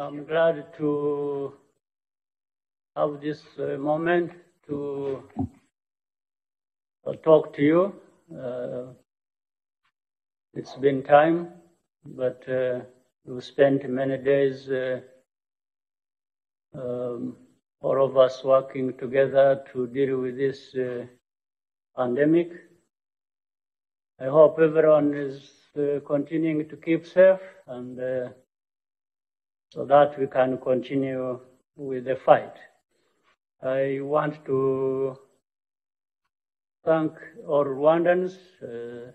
I'm glad to have this moment to talk to you. It's been time, but we've spent many days, all of us working together to deal with this pandemic. I hope everyone is continuing to keep safe, and so that we can continue with the fight. I want to thank all Rwandans, the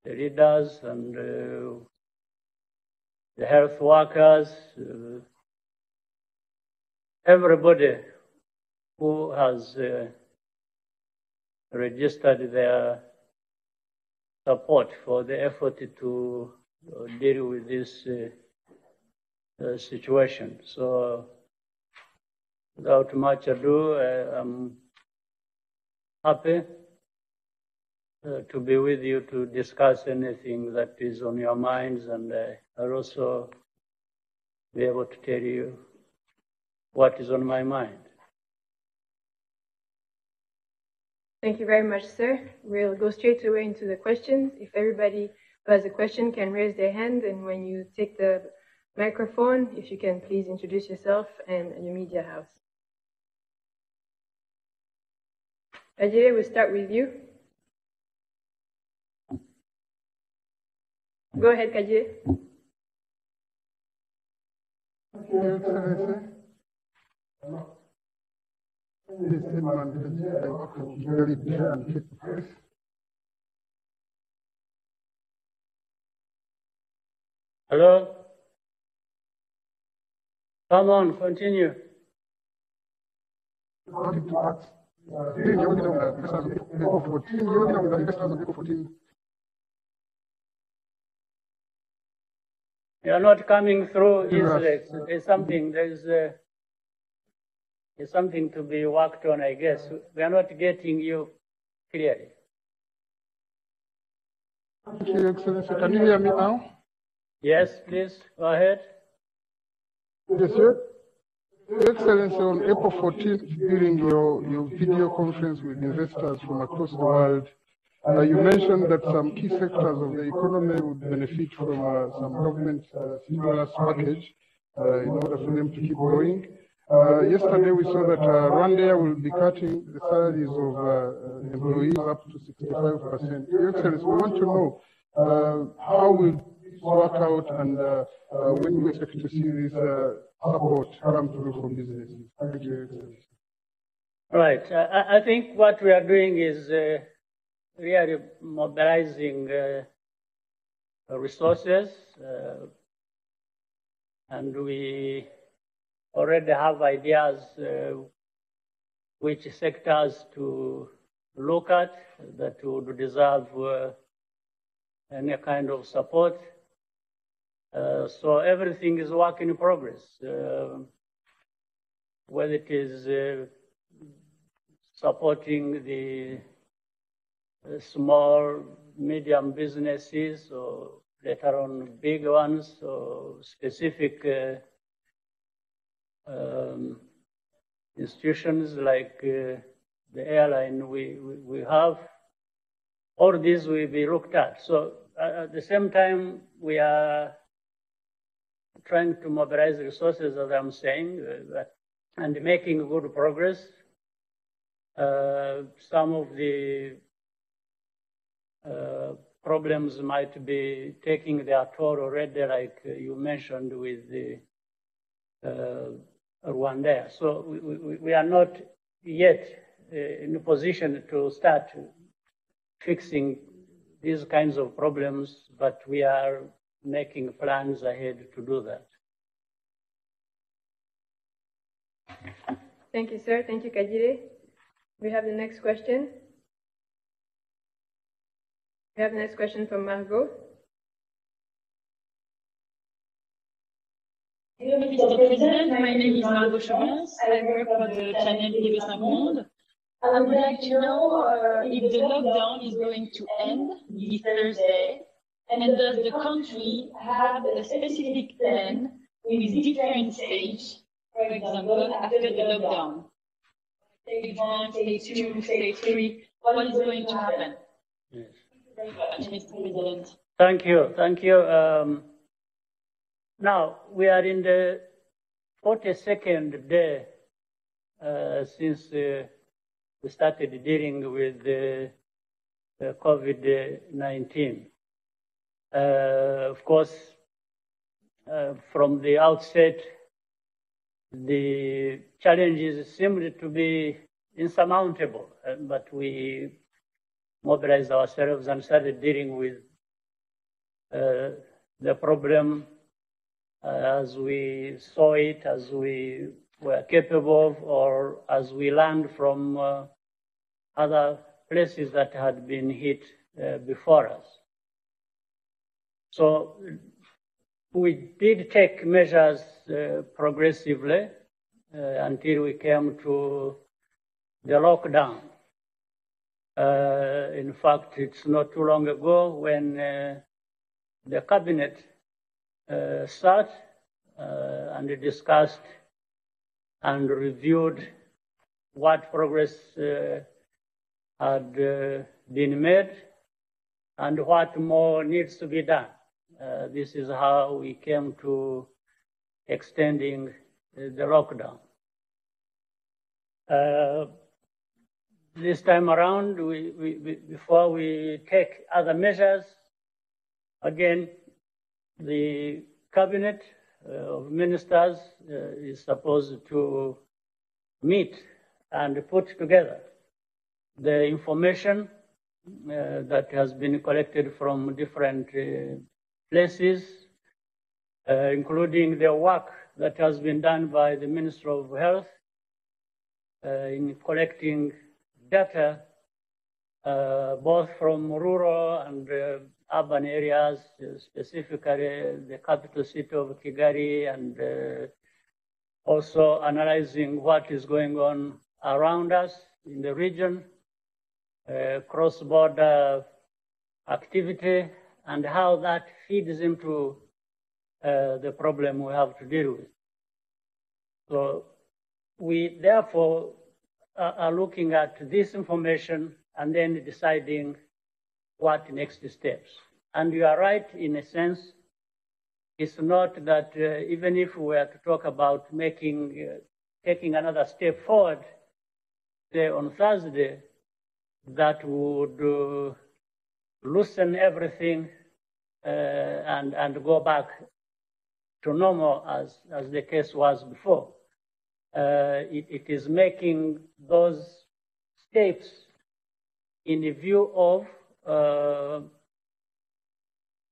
leaders and the health workers, everybody who has registered their support for the effort to deal with this situation. So without much ado, I'm happy to be with you to discuss anything that is on your minds, and I'll also be able to tell you what is on my mind. Thank you very much, sir. We'll go straight away into the questions. If everybody who has a question can raise their hand, and when you take the microphone, if you can please introduce yourself and your media house. Ajay, we'll start with you. Go ahead, Kajie. Hello? Come on, continue. You're not coming through easily. There's something to be worked on, I guess. We are not getting you clearly. Thank you, Excellency. Can you hear me now? Yes, please, go ahead. Yes, sir. Your Excellency, on April 14th, during your video conference with investors from across the world, you mentioned that some key sectors of the economy would benefit from some government stimulus package in order for them to keep going. Yesterday, we saw that Rwanda will be cutting the salaries of employees up to 65%. Your Excellency, we want to know how will this work out, and when we expect to see this support come through from businesses. Thank you, Your Excellency. Right. I think what we are doing is really mobilizing resources, and we already have ideas which sectors to look at that would deserve any kind of support. So everything is work in progress, whether it is supporting the small, medium businesses, or later on big ones, or specific institutions like the airline we have. All these will be looked at. So at the same time, we are trying to mobilize resources, as I'm saying, and making good progress. Some of the problems might be taking their toll already, like you mentioned with the Rwanda. So we are not yet in a position to start fixing these kinds of problems, but we are making plans ahead to do that. Thank you, sir. Thank you, Kajire. We have the next question. We have the next question from Margot. Hello, Mr. President. My name is Margot Chevance. I work for the channel TV5 Monde. I would like to know if the lockdown is going to end this Thursday, and does the country have a specific plan with different stage. For example, after the lockdown, stage 1, stage 2, stage 3, what is going to happen? Yes. Very much, Mr. President. Thank you. Thank you. Now, we are in the 42nd day since we started dealing with the COVID-19. Of course, from the outset, the challenges seemed to be insurmountable, but we mobilized ourselves and started dealing with the problem as we saw it, as we were capable of, or as we learned from other places that had been hit before us. So we did take measures progressively until we came to the lockdown. In fact, it's not too long ago when the cabinet sat and discussed and reviewed what progress had been made and what more needs to be done. This is how we came to extending the lockdown. This time around, before we take other measures, again, the cabinet of ministers is supposed to meet and put together the information that has been collected from different places, including the work that has been done by the Ministry of Health in collecting data both from rural and urban areas, specifically the capital city of Kigali, and also analyzing what is going on around us in the region, cross-border activity, and how that feeds into the problem we have to deal with. So we therefore are looking at this information and then deciding what next steps. And you are right in a sense. It's not that even if we were to talk about taking another step forward, say on Thursday, that would loosen everything and go back to normal as the case was before. It is making those steps in view of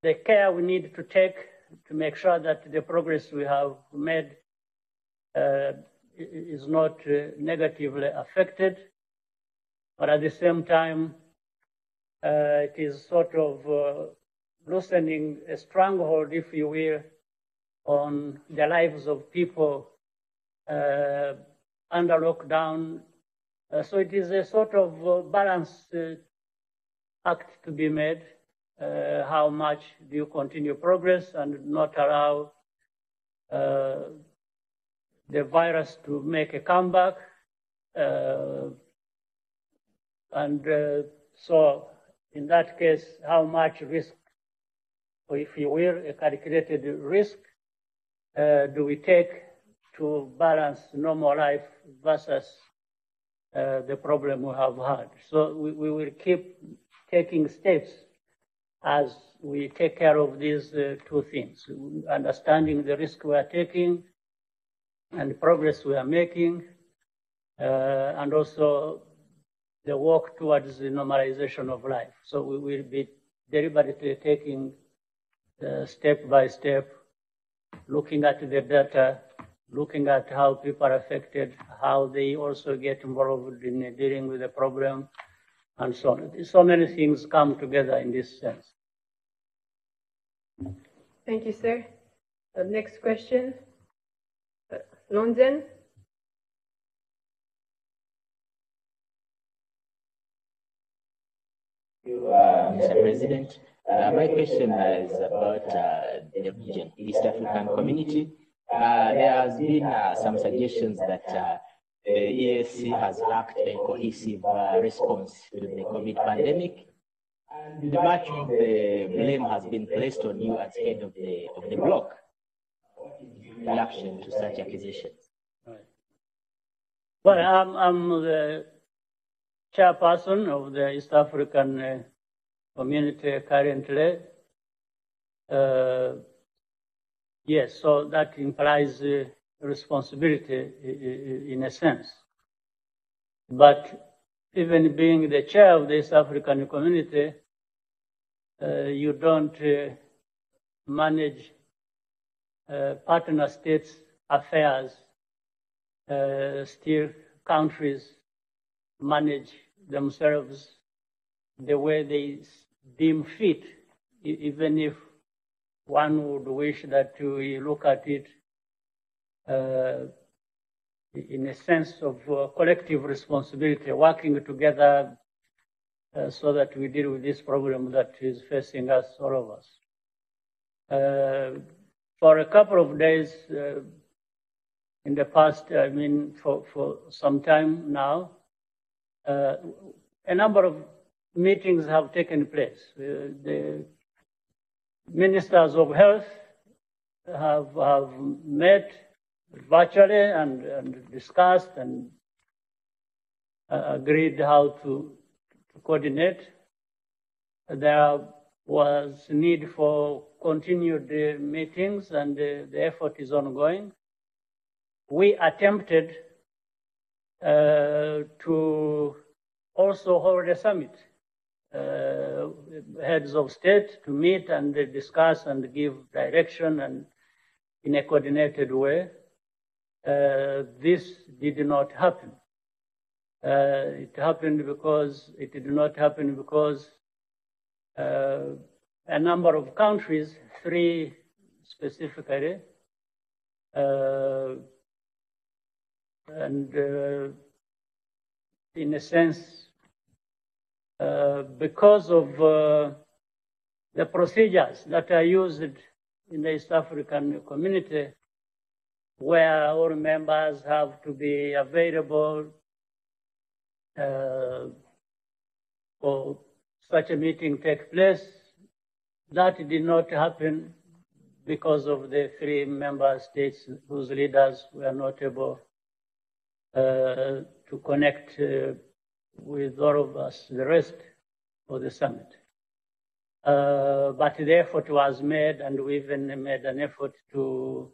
the care we need to take to make sure that the progress we have made is not negatively affected. But at the same time, it is sort of loosening a stranglehold, if you will, on the lives of people under lockdown. So it is a sort of balance act to be made. How much do you continue progress and not allow the virus to make a comeback? So in that case, how much risk, or if you will, a calculated risk, do we take to balance normal life versus the problem we have had? So we will keep taking steps as we take care of these two things, understanding the risk we are taking and progress we are making, and also the work towards the normalization of life. So we will be deliberately taking step by step, looking at the data, looking at how people are affected, how they also get involved in dealing with the problem, and so on. So many things come together in this sense. Thank you, sir. Next question. London. Mr. President, my question is about the region, East African Community. there has been some suggestions that the EAC has lacked a cohesive response to the COVID pandemic. And much of the blame has been placed on you as head of the bloc. What is your reaction to such accusations? Right. Well, I'm the chairperson of the East African community currently. Yes, so that implies responsibility in a sense. But even being the chair of the East African community, you don't manage partner states' affairs. Still, countries manage themselves the way they deem fit, even if one would wish that we look at it in a sense of collective responsibility, working together so that we deal with this problem that is facing us, all of us. For a couple of days in the past, I mean, for some time now, a number of meetings have taken place. The ministers of health have met virtually and discussed and agreed how to coordinate. There was need for continued meetings, and the effort is ongoing. We attempted to also hold a summit, heads of state to meet and discuss and give direction and in a coordinated way. This did not happen. It did not happen because a number of countries, 3 specifically, and in a sense, because of the procedures that are used in the East African community, where all members have to be available for such a meeting take place, that did not happen because of the 3 member states whose leaders were not able to connect with all of us, the rest of the summit. But the effort was made, and we even made an effort to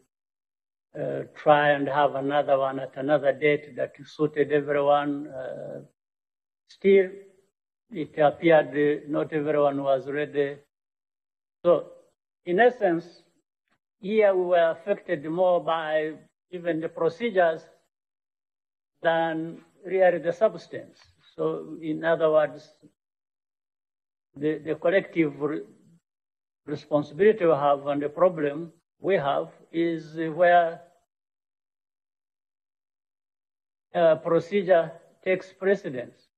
try and have another one at another date that suited everyone. Still, it appeared not everyone was ready. So, in essence, here we were affected more by even the procedures than really the substance. So, in other words, the collective responsibility we have and the problem we have is where procedure takes precedence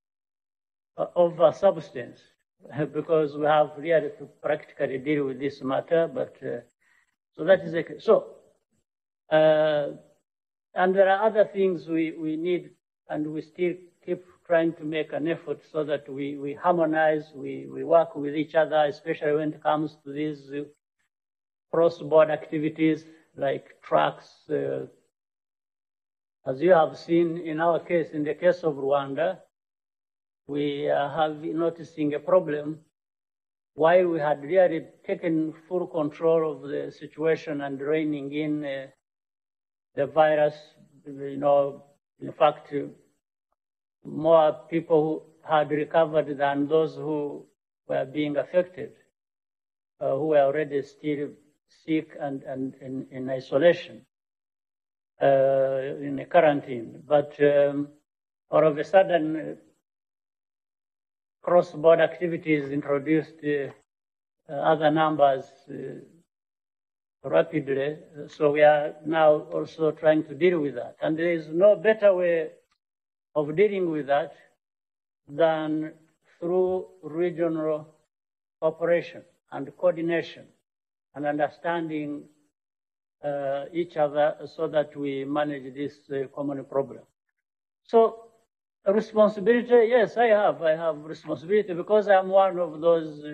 over substance, because we have really to practically deal with this matter. But so that is the case. So, and there are other things we need, and we still keep trying to make an effort so that we harmonize, we work with each other, especially when it comes to these cross-border activities like trucks. As you have seen in our case, in the case of Rwanda, we have noticing a problem. While we had really taken full control of the situation and reining in the virus, in fact, more people had recovered than those who were being affected, who were already still sick and in isolation, in a quarantine. But all of a sudden, cross-border activities introduced other numbers rapidly. So we are now also trying to deal with that. And there is no better way of dealing with that than through regional cooperation and coordination and understanding each other so that we manage this common problem. So responsibility, yes, I have responsibility because I'm one of those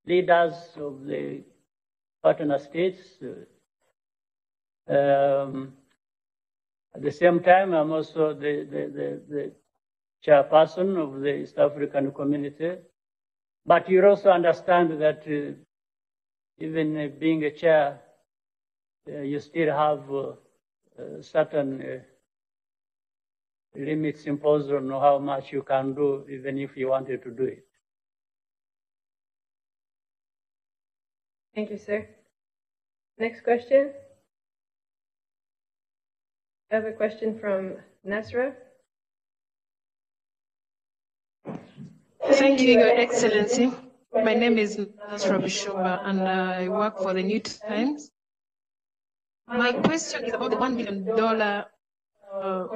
leaders of the partner states. At the same time, I'm also the chairperson of the East African community. But you also understand that even being a chair, you still have certain limits imposed on how much you can do, even if you wanted to do it. Thank you, sir. Next question. I have a question from Nasra. Thank you, Your Excellency. My name is Nasra Bishoba, and I work for the New Times. My question is about the $1 billion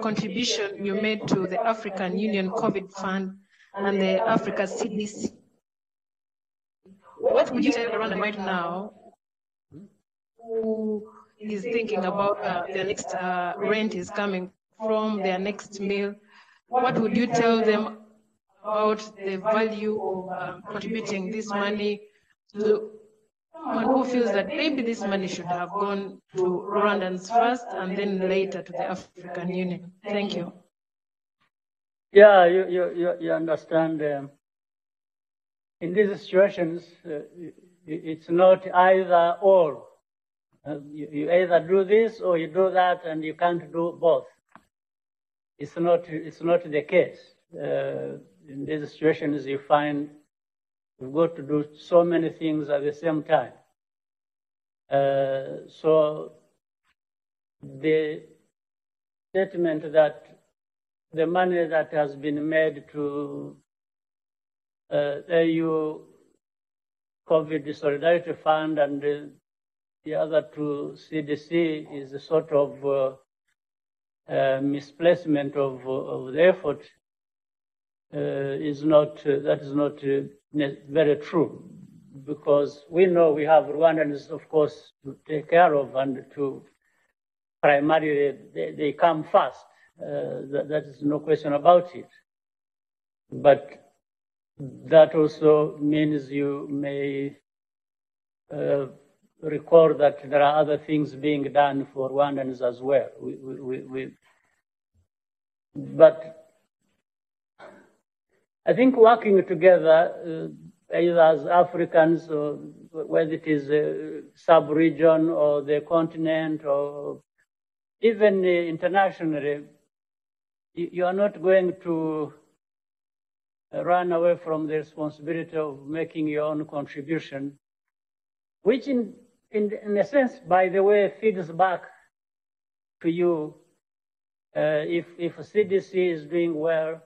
contribution you made to the African Union COVID Fund and the Africa CDC. What would you tell Rwanda right now who is thinking about their next rent is coming from, their next meal? What would you tell them about the value of contributing this money to someone who feels that maybe this money should have gone to Rwandans first and then later to the African Union? Thank you. Yeah, you understand. In these situations, it's not either or. You either do this or you do that, and you can't do both. It's not the case. In these situations, you find you've got to do so many things at the same time. So the statement that the money that has been made to AU COVID Solidarity Fund and the other to CDC is a sort of misplacement of the effort. That is not very true, because we know we have Rwandans, of course, to take care of, and to primarily they come first. That is no question about it. But that also means you may record that there are other things being done for Rwandans as well. But I think working together, either as Africans, or whether it is a sub-region or the continent, or even internationally, you are not going to run away from the responsibility of making your own contribution, which in a sense, by the way, feeds back to you. If CDC is doing well,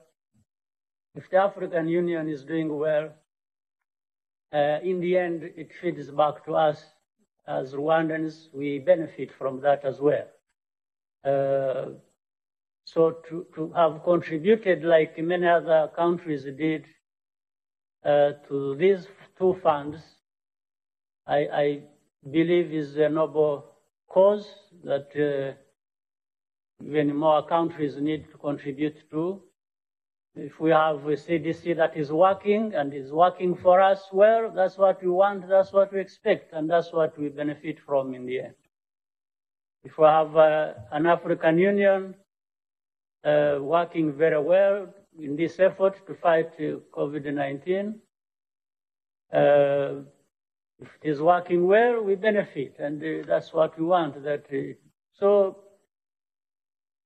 if the African Union is doing well, in the end, it feeds back to us as Rwandans. We benefit from that as well. So to have contributed, like many other countries did, to these two funds, I believe is a noble cause that even more countries need to contribute to. If we have a CDC that is working and is working for us well, that's what we want, that's what we expect, and that's what we benefit from in the end. If we have an African Union working very well in this effort to fight COVID-19, if it is working well, we benefit, and that's what we want. So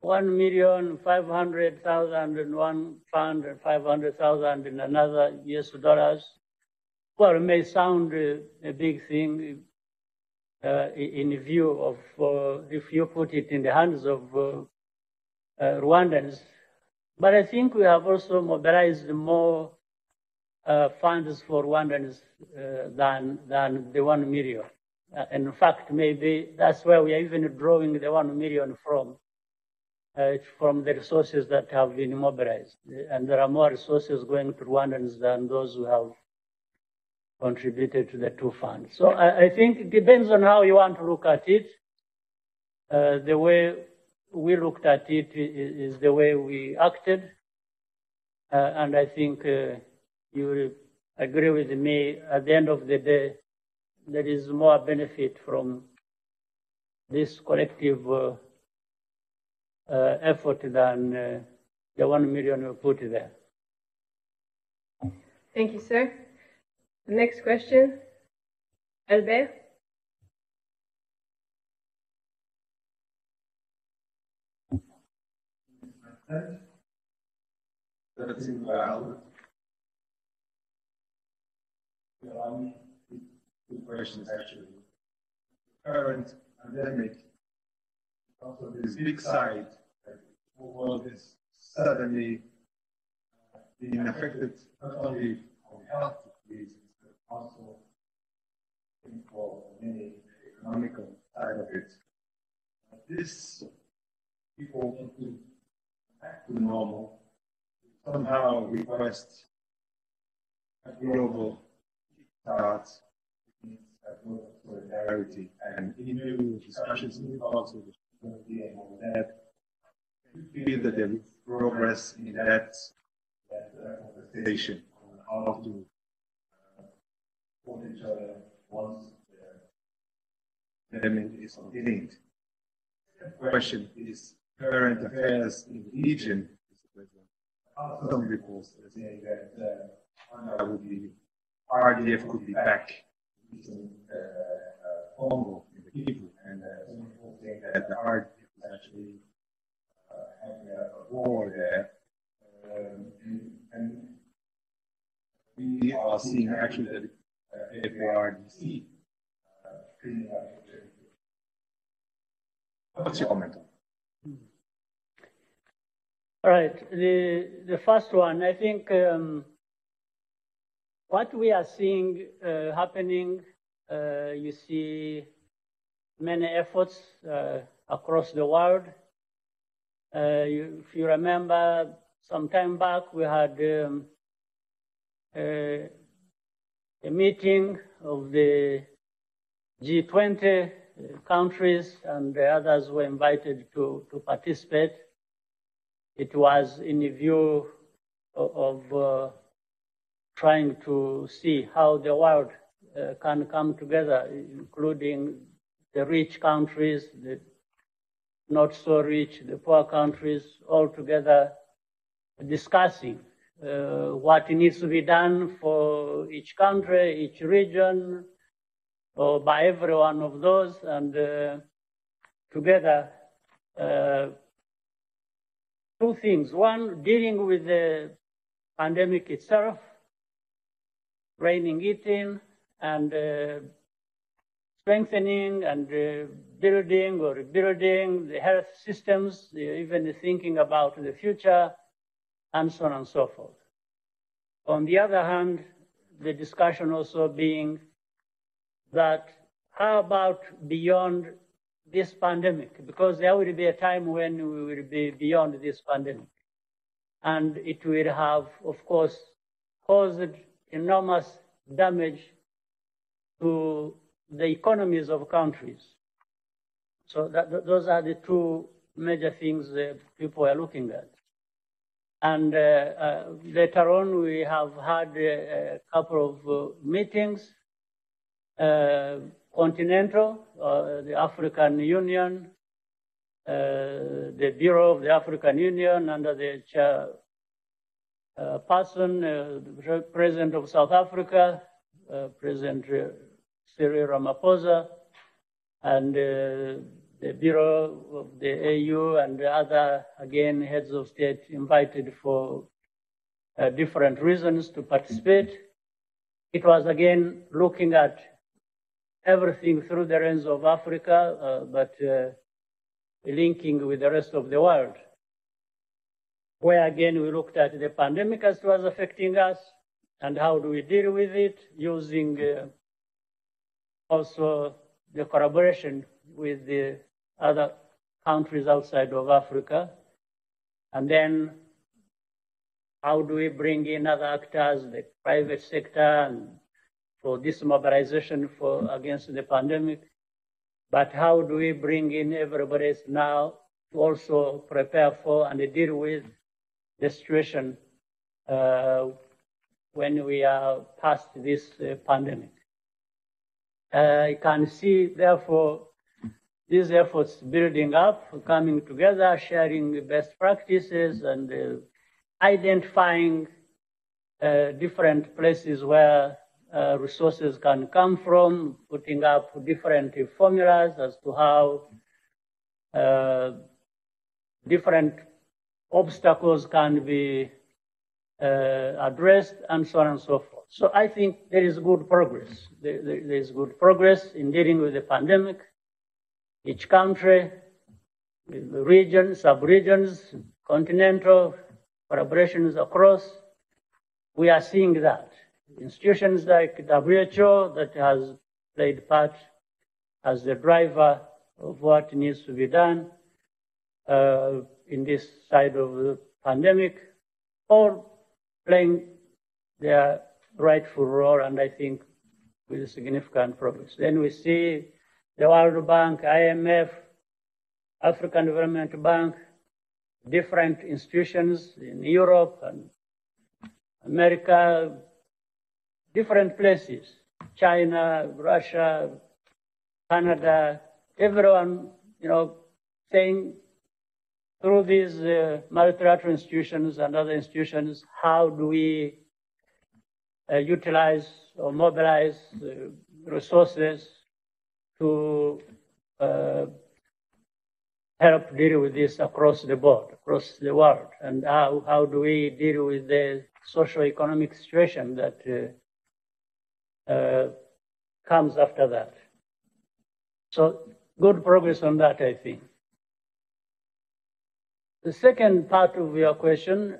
1,500,000 in one fund and 500,000 in another US dollars. Well, it may sound a big thing in view of if you put it in the hands of Rwandans, but I think we have also mobilized more funds for Rwandans than the 1 million. In fact, maybe that's where we are even drawing the 1 million from the resources that have been mobilized. And there are more resources going to Rwandans than those who have contributed to the two funds. So I think it depends on how you want to look at it. The way we looked at it is the way we acted. And I think you will agree with me, at the end of the day, there is more benefit from this collective effort than the 1 million we put there. Thank you, sir. The next question, Albert. That's two questions actually. Current pandemic, also this big side, the world is suddenly being affected not only for health reasons, but also for many economical side of it. This people to back to normal somehow request a global start, a global solidarity, and in new discussions, new talks with the community and all that, you feel that there is progress in that conversation on how to support each other once the pandemic is contained. The question is current affairs in the region. Some reports are saying that RDF could be back in Congo in the Kivu, and some people saying that the RDF is actually having a war there. And we are seeing actually that FARDC cleaning up. What's your comment on that? All right, the first one, I think what we are seeing happening, you see many efforts across the world. If you remember, some time back we had a meeting of the G20 countries, and the others were invited to participate. It was in view of trying to see how the world can come together, including the rich countries, the not so rich, the poor countries, all together discussing what needs to be done for each country, each region, or by every one of those, and together two things. One, dealing with the pandemic itself, reining it in, and strengthening and building or rebuilding the health systems, even thinking about the future, and so on and so forth. On the other hand, the discussion also being that how about beyond this pandemic? Because there will be a time when we will be beyond this pandemic. And it will have, of course, caused enormous damage to the economies of countries. So those are the two major things that people are looking at. And later on, we have had a couple of meetings, continental, the African Union, the Bureau of the African Union under the chairperson, the President of South Africa, President Cyril Ramaphosa, and the Bureau of the AU and the other, again, heads of state invited for different reasons to participate. It was, again, looking at everything through the lens of Africa, but linking with the rest of the world, where, again, we looked at the pandemic as it was affecting us and how do we deal with it, using also the collaboration with the other countries outside of Africa. And then how do we bring in other actors, the private sector and for this mobilization against the pandemic. But how do we bring in everybody now to also prepare for and deal with the situation when we are past this pandemic? I can see, therefore, these efforts building up, coming together, sharing best practices, and identifying different places where resources can come from, putting up different formulas as to how different obstacles can be addressed, and so on and so forth. So I think there is good progress. There is good progress in dealing with the pandemic. Each country, regions, sub-regions, continental collaborations across, we are seeing that. Institutions like WHO that has played part as the driver of what needs to be done in this side of the pandemic, all playing their rightful role, and I think with significant progress. Then we see the World Bank, IMF, African Development Bank, different institutions in Europe and America, different places, China, Russia, Canada, everyone, saying through these multilateral institutions and other institutions, how do we utilize or mobilize resources to help deal with this across the board, across the world, and how do we deal with the socio-economic situation that comes after that. So good progress on that, I think. The second part of your question,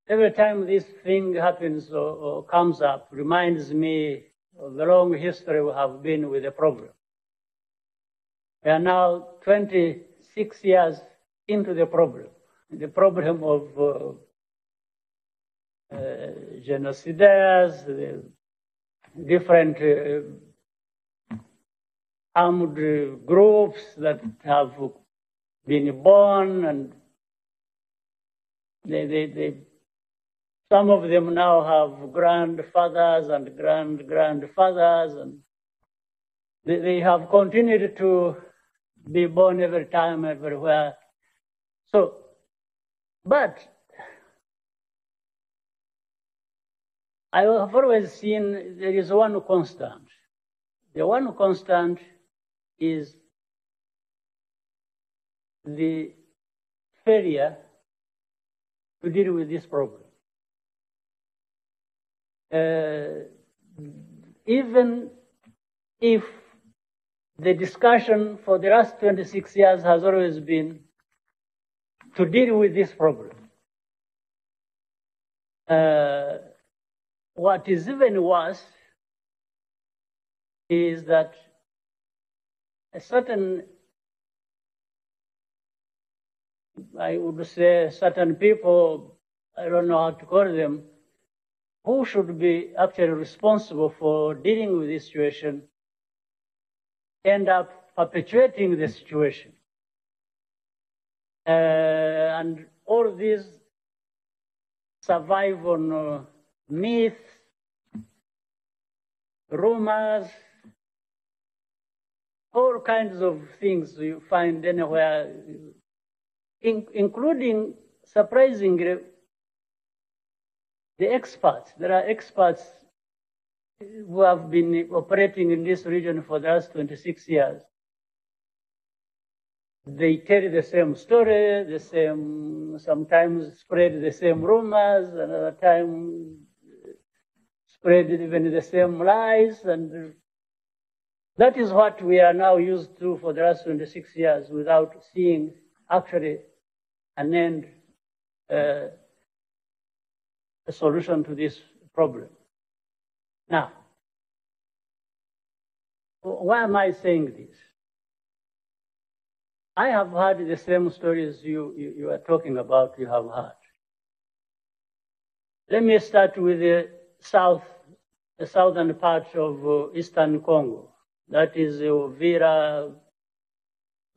every time this thing happens or comes up, reminds me of the long history we have been with the problem. We are now 26 years into the problem of genocidaires, the different armed groups that have been born, and some of them now have grandfathers and grandfathers, and they have continued to be born every time, everywhere. So, but I have always seen there is one constant. The one constant is the failure to deal with this problem. Even if the discussion for the last 26 years has always been to deal with this problem, what is even worse is that a certain, I would say, certain people, I don't know how to call them, who should be actually responsible for dealing with this situation, end up perpetuating the situation. And all these survive on myths, rumors, all kinds of things you find anywhere, including, surprisingly, the experts. There are experts who have been operating in this region for the last 26 years. They tell the same story, sometimes spread the same rumors, another time spread even the same lies, and that is what we are now used to for the last 26 years without seeing actually an end, a solution to this problem. Now, why am I saying this? I have heard the same stories you are talking about, you have heard. Let me start with the southern part of eastern Congo. That is Uvira,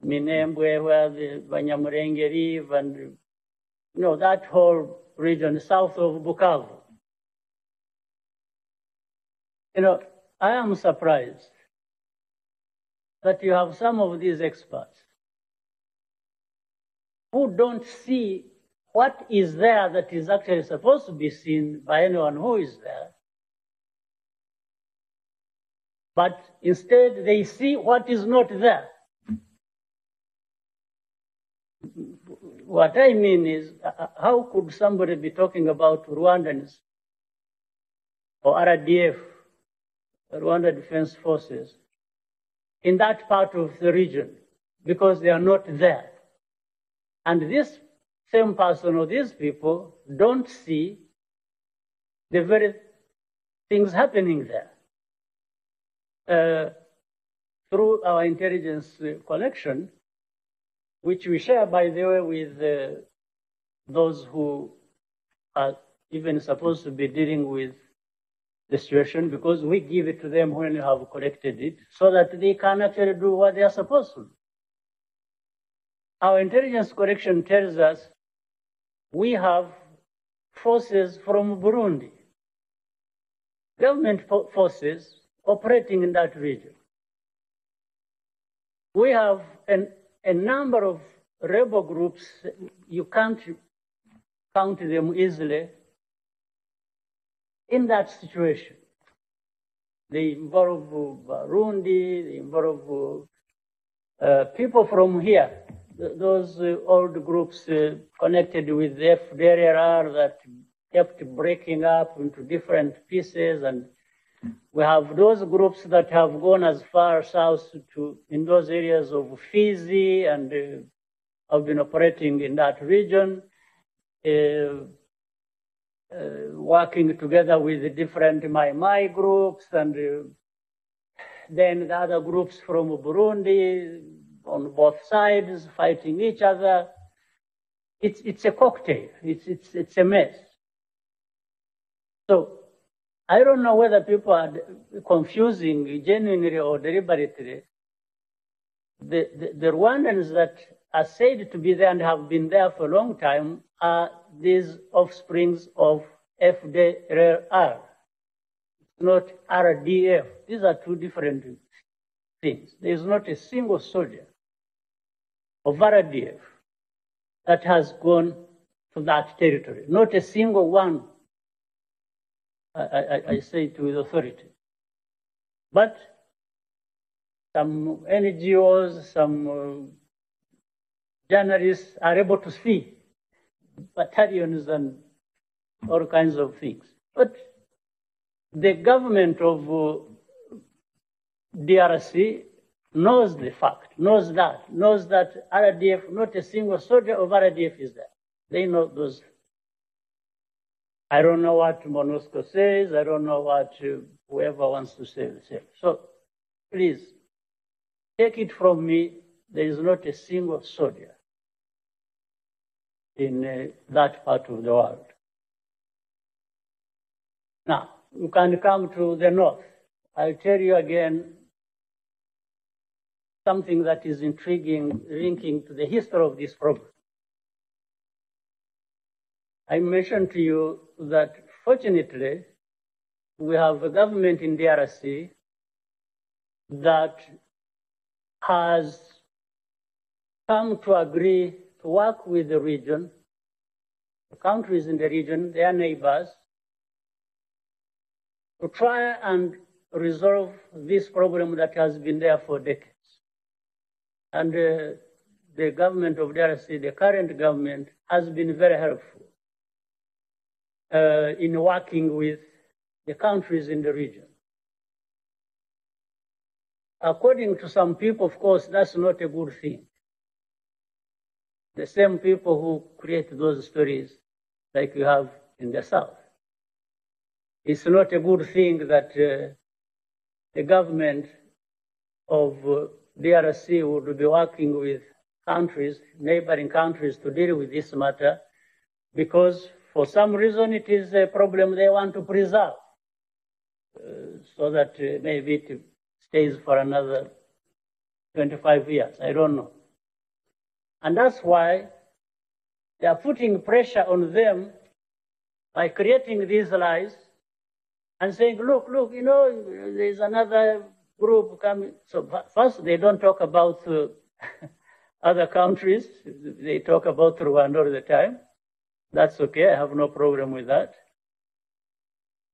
Minembwe, where the Banyamulenge live, and that whole region south of Bukavu. I am surprised that you have some of these experts who don't see what is there that is actually supposed to be seen by anyone who is there. But instead, they see what is not there. What I mean is, how could somebody be talking about Rwandans or RDF, Rwanda Defense Forces, in that part of the region, because they are not there? And this same person or these people don't see the very things happening there. Through our intelligence collection, which we share, by the way, with those who are even supposed to be dealing with the situation, because we give it to them when we have collected it, so that they can actually do what they are supposed to do. Our intelligence collection tells us we have forces from Burundi, government forces operating in that region. We have a number of rebel groups, you can't count them easily, in that situation. They involve Burundi, they involve people from here, those old groups connected with the FDLR that kept breaking up into different pieces, and we have those groups that have gone as far south in those areas of Fizi and have been operating in that region, working together with the different Mai groups, and then the other groups from Burundi on both sides fighting each other. It's a cocktail. It's a mess. So I don't know whether people are confusing genuinely or deliberately the Rwandans that are said to be there and have been there for a long time are these offsprings of FDLR, not RDF. These are two different things. There is not a single soldier of RDF that has gone to that territory. Not a single one. I say it with authority. But some NGOs, some journalists are able to see battalions and all kinds of things. But the government of DRC knows the fact, knows that RDF, not a single soldier of RDF is there. They know those. I don't know what MONUSCO says. I don't know what whoever wants to say. So please, take it from me, there is not a single soldier in that part of the world. Now, you can come to the north. I'll tell you again something that is intriguing, linking to the history of this problem. I mentioned to you that fortunately, we have a government in DRC that has come to agree to work with the region, the countries in the region, their neighbors, to try and resolve this problem that has been there for decades. And the government of DRC, the current government, has been very helpful in working with the countries in the region. According to some people, of course, that's not a good thing. The same people who create those stories, like you have in the South. It's not a good thing that the government of DRC would be working with countries, neighboring countries, to deal with this matter, because for some reason it is a problem they want to preserve, so that maybe it stays for another 25 years. I don't know. And that's why they are putting pressure on them by creating these lies and saying, look, you know, there's another group coming. So first, they don't talk about other countries. They talk about Rwanda all the time. That's okay. I have no problem with that.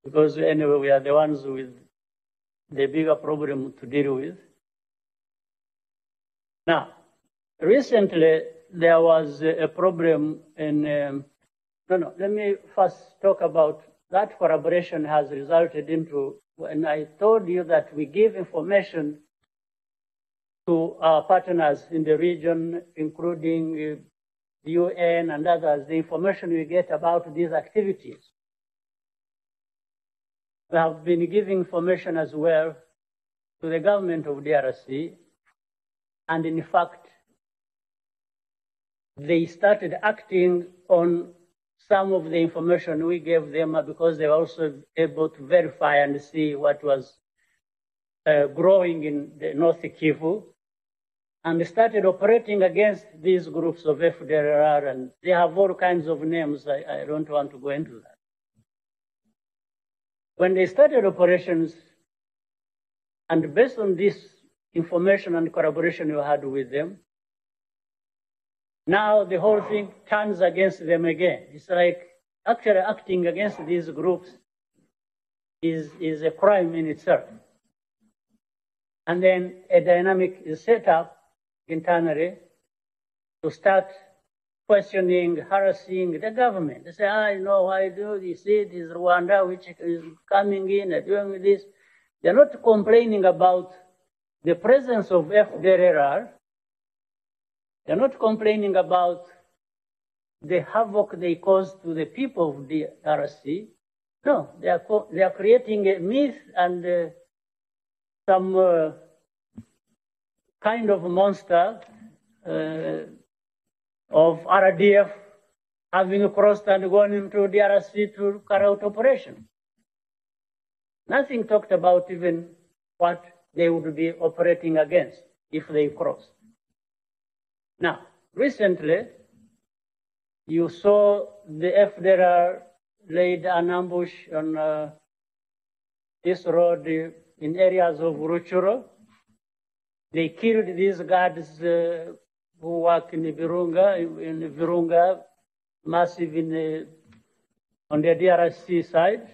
Because anyway, we are the ones with the bigger problem to deal with. Now, recently, there was a problem in, let me first talk about that collaboration has resulted into, when I told you that we give information to our partners in the region, including the UN and others, the information we get about these activities. We have been giving information as well to the government of DRC, and in fact, they started acting on some of the information we gave them because they were also able to verify and see what was growing in the North Kivu, and they started operating against these groups of FDLR, and they have all kinds of names. I don't want to go into that. When they started operations, and based on this information and collaboration you had with them, now the whole thing turns against them again. It's like actually acting against these groups is a crime in itself. And then a dynamic is set up internally to start questioning, harassing the government. They say, you know, why do you see it is Rwanda which is coming in and doing this? They're not complaining about the presence of FDLR. They're not complaining about the havoc they cause to the people of the DRC. No, they are creating a myth and some kind of monster of RDF having crossed and gone into DRC to carry out operation. Nothing talked about even what they would be operating against if they crossed. Now, recently, you saw the FDLR laid an ambush on this road in areas of Ruchuru. They killed these guards who work in Virunga, massive on the DRC side.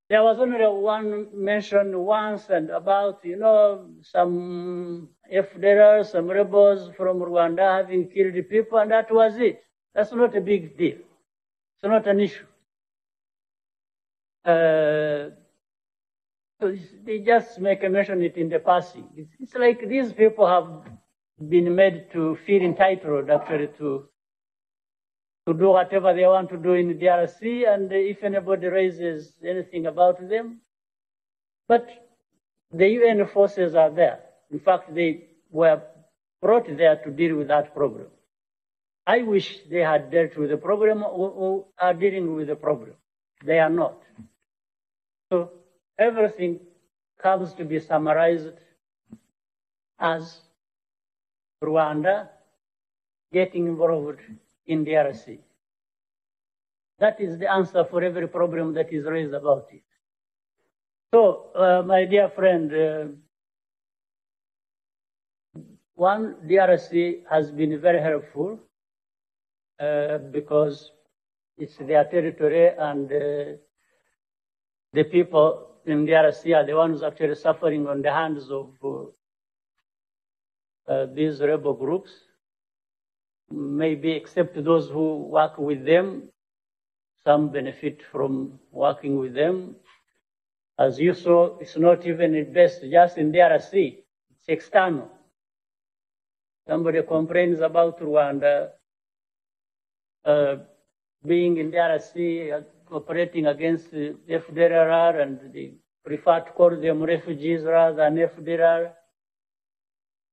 There was only one mention once and about, you know, some FDLR, some rebels from Rwanda having killed people, and that was it. That's not a big deal. It's not an issue. They just make a mention it in the passing. It's like these people have been made to feel entitled actually to do whatever they want to do in the DRC, and if anybody raises anything about them. But the UN forces are there. In fact, they were brought there to deal with that problem. I wish they had dealt with the problem or are dealing with the problem. They are not. So everything comes to be summarized as Rwanda getting involved in DRC. That is the answer for every problem that is raised about it. So, my dear friend, one, DRC has been very helpful because it's their territory, and the people in DRC are the ones actually suffering on the hands of these rebel groups. Maybe except those who work with them, some benefit from working with them. As you saw, it's not even based just in DRC, it's external. Somebody complains about Rwanda being in DRC, operating against FDLR, and they prefer to call them refugees rather than FDLR.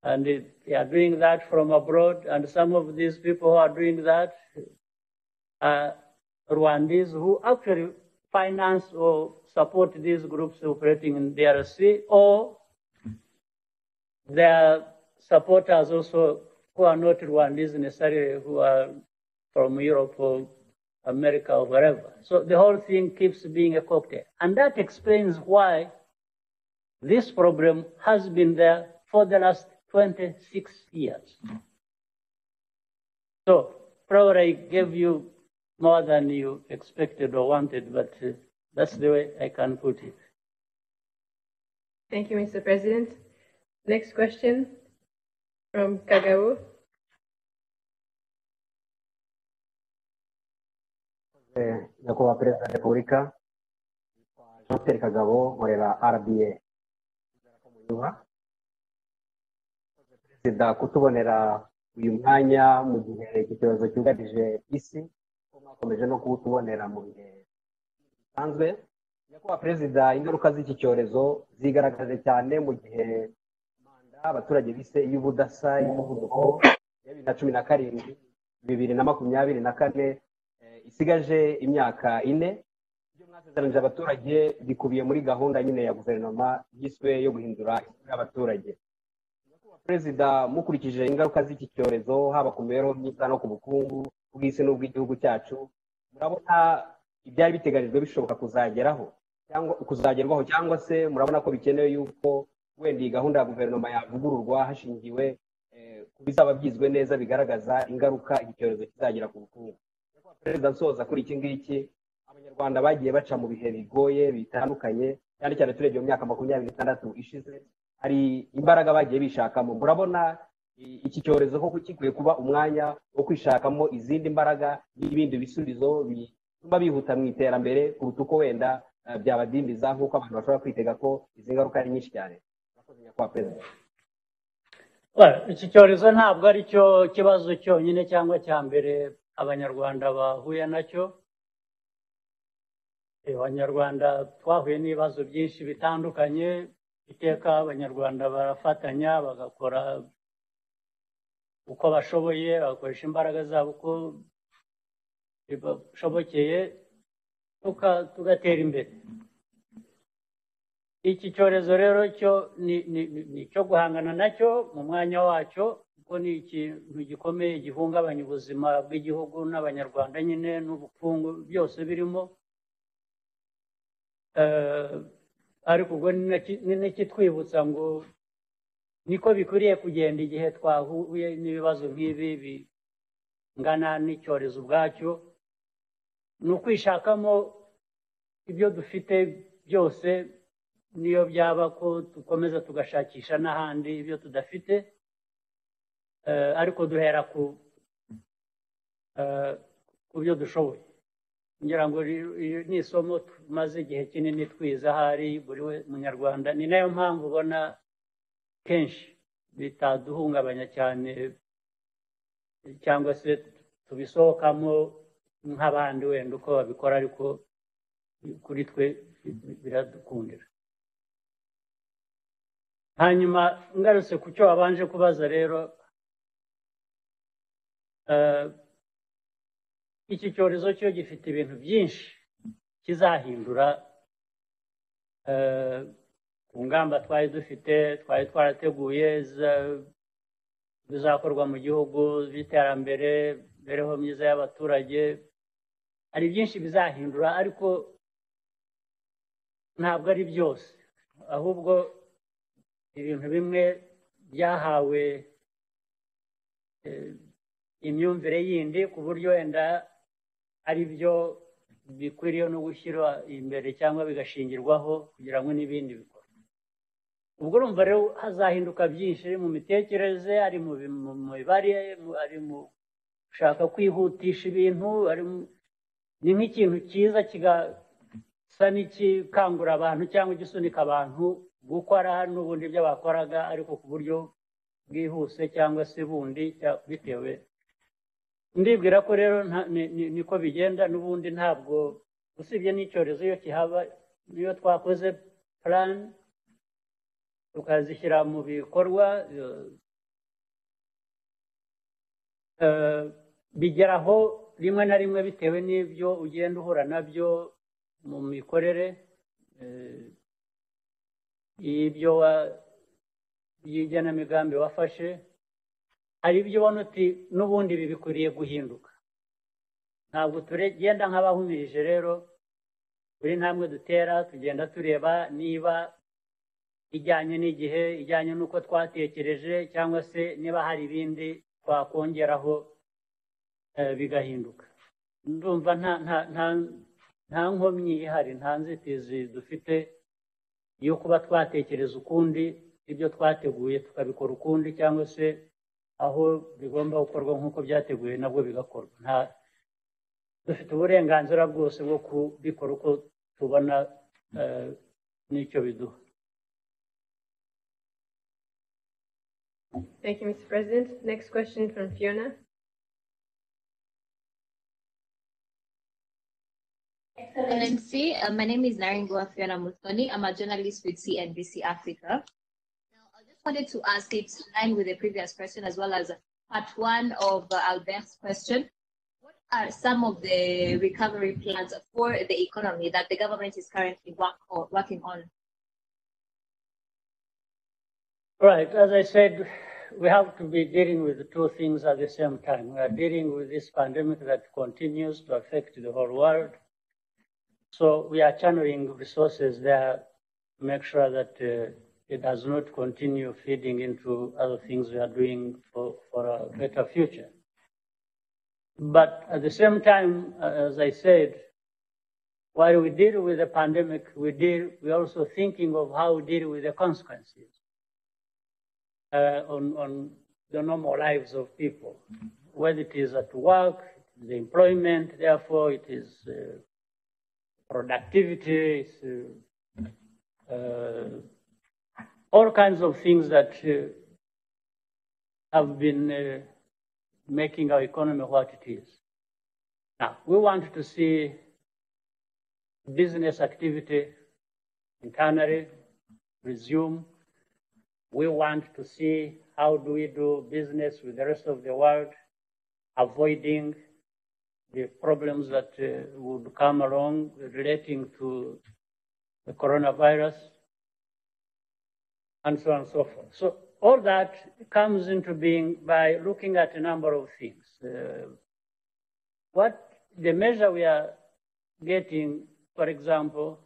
And they are doing that from abroad. And some of these people who are doing that Rwandese who actually finance or support these groups operating in DRC, or their supporters also who are not Rwandese necessarily, who are from Europe or America or wherever. So the whole thing keeps being a cocktail. And that explains why this problem has been there for the last 26 years. So probably I gave you more than you expected or wanted, but that's the way I can put it. Thank you, Mr. President. Next question from Kagabo. Nyakubahwa Perezida wa Repubulika, Jean-Pierre Kagabo, nkorera RBA. Perezida, kutubonera uyu mwanya mu gihe iki kibazo cyugarije isi, ko mwakomeje no kuwutubonera mu bihe bisanzwe. Nyakubahwa Perezida, ingaruka z'iki cyorezo zigaragaje cyane mu gihe manda abaturage bise iy'ubudasa y'umuvuduko ya 2017 2024 isigaje imyaka 4. Ibyo mwasezeranije abaturage bikubiye muri gahunda nyine ya guverinoma yiswe yo guhindura abaturage. Perezida, mukurikije ingaruka z'iki cyorezo haba ku mibereho myiza no ku bukungu bw'isi n'ubw'igihugu cyacu, murabona ibyari biteganijwe bishoboka kuzagerwaho cyangwa se murabona ko bikenewe yuko wenda iyi gahunda ya guverinoma yavugururwa hashingiwe ku bizaba byizwe neza bigaragaza ingaruka iki cyorezo kizagira ku bukungu? Perezida, nsoza kuri iki ngiki, abanyarwanda bagiye baca mu bihe bigoye bitandukanye, cyane cyane turebye mu myaka 26 ishize, hari imbaraga bagiye bishakamo. Murabona iki cyorezo ko kikwiye kuba umwanya wo kwishakamo izindi mbaraga n'ibindi bisubizo bituma bihuta mu iterambere kuruta uko wenda byabadindiza nk'uko abantu bashobora kwitega ko izi ngaruka ari nyinshi cyane? Murakoze Nyakubahwa Perezida. Iki cyorezo ntabwo ari cyo kibazo cyonyine cyangwa cya mbere abanyarwanda bahuye nacyo. Abanyarwanda twahuye n'ibibazo byinshi bitandukanye. Iteka abanyarwanda barafatanya bagakora uko bashoboye, bagakoresha imbaraga zabo uko bibashobokeye, tugatera imbere. Iki cyorezo rero cyo ni cyo guhangana nacyo mu mwanya wacyo, kuko ni ikintu gikomeye gihungabanya ubuzima bw'igihugu n'abanyarwanda nyine n'ubukungu byose birimo. Ariko ubwo ni n'ikitwibutsa ngo niko bikwiriye kugenda igihe twahuye n'ibibazo nk'ibi bingana n'icyorezo ubwacyo, ni ukwishakamo ibyo dufite byose, niyo byaba ko dukomeza tugashakisha n'ahandi ibyo tudafite, ariko duhera ku byo dushoboye. Ngira ngo ni isomo tumaze igihe kinini twiza ahari buri munyarwanda. Ni nayo mpamvu ubona kenshi bitaduhungabanya cyane cyangwa se tubisohokamo nk'abandi wenda uko babikora, ariko kuri twe biradukundira. Hanyuma ngarutse ku cyo wabanje kubaza rero, iki cyorezo cyo gifite ibintu byinshi kizahindura ku ngamba twari dufite, twari twarateguye bizakorwa mu gihugu by'iterambere, imibereho myiza y'abaturage. Hari byinshi bizahindura, ariko ntabwo ari byose, ahubwo ibintu bimwe byahawe imyumvire yindi ku buryo wenda ari byo bikwiriye no gushyira imbere cyangwa bigashingirwaho kugira ngo n'ibindi bikorwe. Ubwo urumva rero hazahinduka byinshi mu mitekerereze, ari mu mibare, ari mu gushaka kwihutisha ibintu, ni nk'ikintu cyiza kigasa n'ikikangura abantu cyangwa gisunika abantu gukora n'ubundi ibyo bakoraga, ariko ku buryo bwihuse cyangwa se bundi bitewe. Ndibwira ko rero niko bigenda n'ubundi, ntabwo usibye n'icyorezo iyo kihaba, niyo twakoze plan tukazishyira mu bikorwa, bigeraho rimwe na rimwe bitewe n'ibyo ugenda uhura nabyo mu mikorere y'ibyo y'igenamigambi wafashe, hari ibyo ubona uti n'ubundi ibi bikwiriye guhinduka. Ntabwo tugenda nk'abahumirije rero, buri ntambwe dutera tugenda tureba niba ijyanye n'igihe, ijyanye n'uko twatekereje, cyangwa se niba hari ibindi twakongeraho bigahinduka. Ndumva nta nkomyi ihari, nta nzitizi dufite yo kuba twatekereza ukundi ibyo twateguye tukabikora ukundi, cyangwa se aho bigomba gukorwa nk'uko byateguye nabwo bigakorwa. Dufite uburenganzira bwose bwo kubikora uko tubona n'icyo biduha. Thank you, Mr. President. Next question from Fiona. Excellency, my name is Naringwa Fiona Muthoni. I'm a journalist with CNBC Africa. Now, I just wanted to ask it in line with the previous question as well as part one of Albert's question. What are some of the recovery plans for the economy that the government is currently working on? Right, as I said, we have to be dealing with the two things at the same time. We are dealing with this pandemic that continues to affect the whole world. So we are channeling resources there to make sure that it does not continue feeding into other things we are doing for a better future. But at the same time, as I said, while we deal with the pandemic, we're also thinking of how we deal with the consequences on the normal lives of people, whether it is at work, the employment, therefore it is productivity, all kinds of things that have been making our economy what it is. Now, we want to see business activity internally resume. We want to see how do we do business with the rest of the world, avoiding the problems that would come along relating to the coronavirus, and so on and so forth. So all that comes into being by looking at a number of things. What the measure we are getting, for example,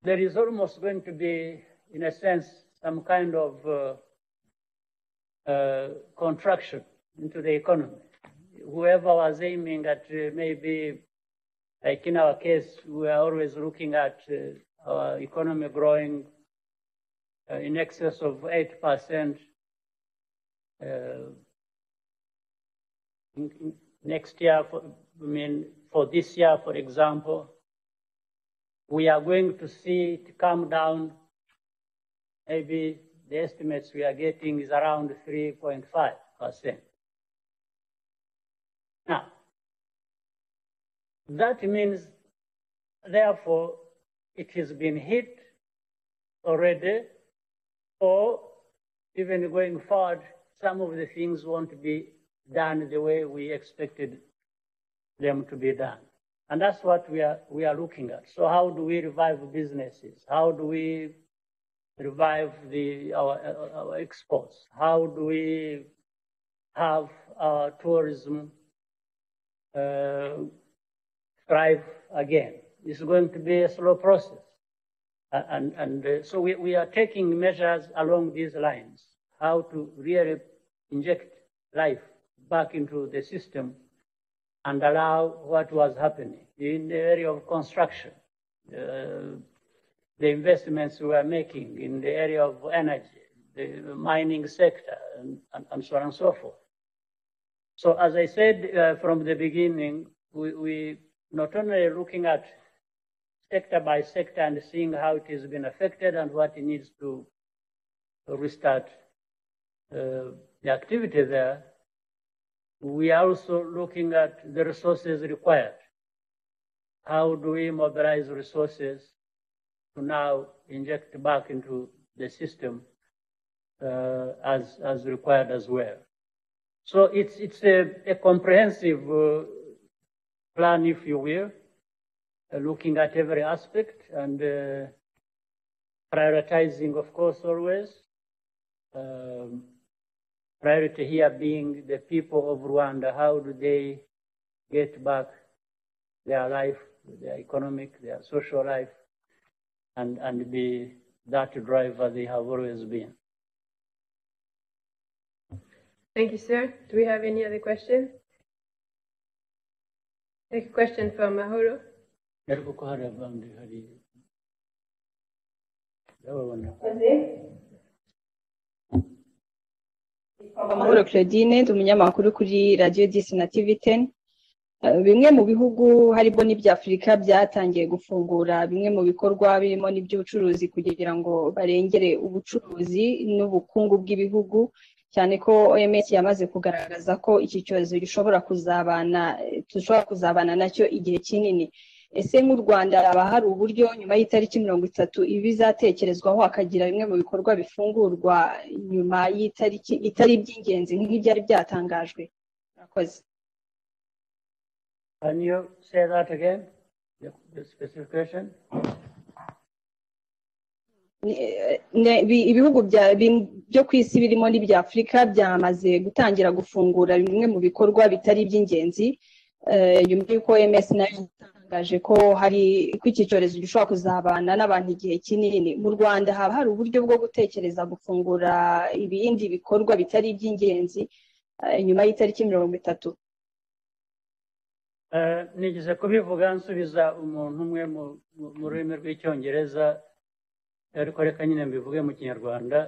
there is almost going to be, in a sense, some kind of contraction into the economy. Whoever was aiming at maybe, like in our case, we are always looking at our economy growing in excess of 8% next year. For this year, for example, we are going to see it come down. Maybe the estimates we are getting is around 3.5%. Now, that means, therefore, it has been hit already, or even going forward, some of the things won't be done the way we expected them to be done. And that's what we are looking at. So how do we revive businesses? How do we revive our exports? How do we have our tourism thrive again? It's going to be a slow process. So we are taking measures along these lines, how to really inject life back into the system and allow what was happening in the area of construction, the investments we are making in the area of energy, the mining sector, and so on and so forth. So as I said from the beginning, we not only looking at sector by sector and seeing how it has been affected and what it needs to restart the activity there, we are also looking at the resources required. How do we mobilize resources to now inject back into the system as required as well? So it's a comprehensive plan, if you will, looking at every aspect and prioritizing, of course, always. Priority here being the people of Rwanda. How do they get back their life, their economic, their social life, and be that driver they have always been. Thank you, sir. Do we have any other questions? Take a question from Mahoro. Amahoro Claudine, ndi umunyamakuru kuri Radio 10 na TV10. Bimwe mu bihugu harimo n'ibya Afurika byatangiye gufungura bimwe mu bikorwa birimo n'iby'ubucuruzi kugira ngo barengere ubucuruzi n'ubukungu bw'ibihugu, cyane ko OMS yamaze kugaragaza ko iki cyorezo dushobora kuzabana nacyo igihe kinini. Ese nk'u Rwanda haba hari uburyo nyuma y'itariki 30 ibi bizatekerezwaho hakagira bimwe mu bikorwa bifungurwa nyuma y'itariki itari by'ingenzi nk'ibyari byatangajwe? Murakoze. Can you say that again? The specific question? Ibihugu byo ku isi birimo n'ibya Afurika byamaze gutangira gufungura bimwe mu bikorwa bitari by'ingenzi nyuma y'uko OMS nayo yatangaje ko iki cyorezo gishobora kuzabana n'abantu igihe kinini. Mu Rwanda haba hari uburyo bwo gutekereza gufungura ibindi bikorwa bitari by'ingenzi nyuma y'itariki 30? Nigeze kubivuga nsubiza umuntu umwe mu rurimi rw'icyongereza, ariko reka nyine mbivuge mu kinyarwanda.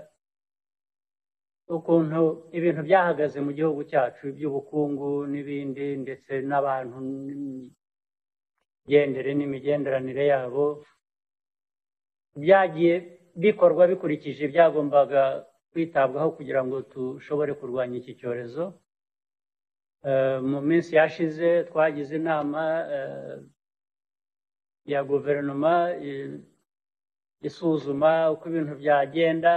Ukuntu ibintu byahagaze mu gihugu cyacu, iby'ubukungu n'ibindi, ndetse n'abantu n'imigenderanire yabo, byagiye bikorwa bikurikije byagombaga kwitabwaho kugira ngo dushobore kurwanya iki cyorezo. Mu minsi yashize twagize inama ya guverinoma isuzuma uko ibintu byagenda,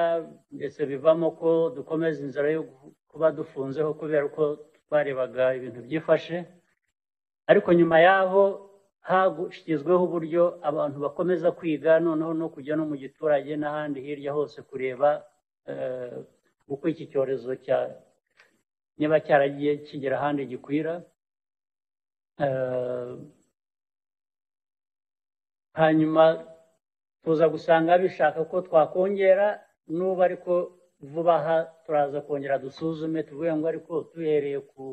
ndetse bivamo ko dukomeza inzira yo kuba dufunzeho kubera ko twarebaga ibintu byifashe. Ariko nyuma yaho hashyizweho uburyo abantu bakomeza kwiga, noneho no kujya no mu giturage n'ahandi hirya hose kureba uko iki cyorezo niba cyaragiye kigera ahandi gikwira. Hanyuma tuza gusanga bishaka ko twakongera, n'ubu ariko vuba aha turaza kongera dusuzume tuvuge ngo ariko duhereye ku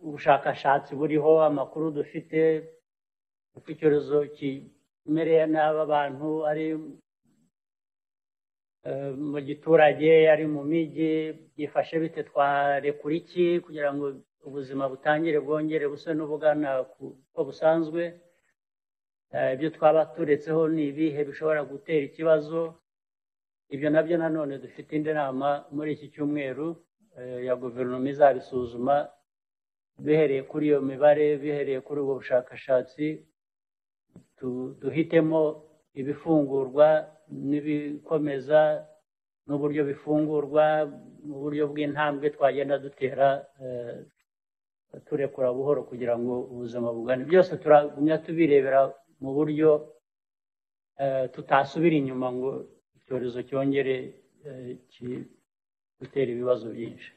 ubushakashatsi buriho, amakuru dufite uko icyorezo kimereye n'aba bantu ari mu giturage, ari mu mijyi, byifashe bite, twarekura iki kugira ngo ubuzima butangire bwongere buse n'ubugana uko busanzwe. Ibyo twaba turetseho ni ibihe bishobora gutera ikibazo. Ibyo nabyo nanone dufite indi nama muri iki cyumweru ya guverinoma izabisuzuma, bihereye kuri iyo mibare, bihereye kuri ubwo bushakashatsi, duhitemo ibifungurwa n'ibikomeza n'uburyo bifungurwa mu buryo bw'intambwe twagenda dutera, turekura buhoro kugira ngo ubuzima bugane. Byose turagumya tubirebera mu buryo tutasubira inyuma ngo icyorezo cyongere gutera ibibazo byinshi.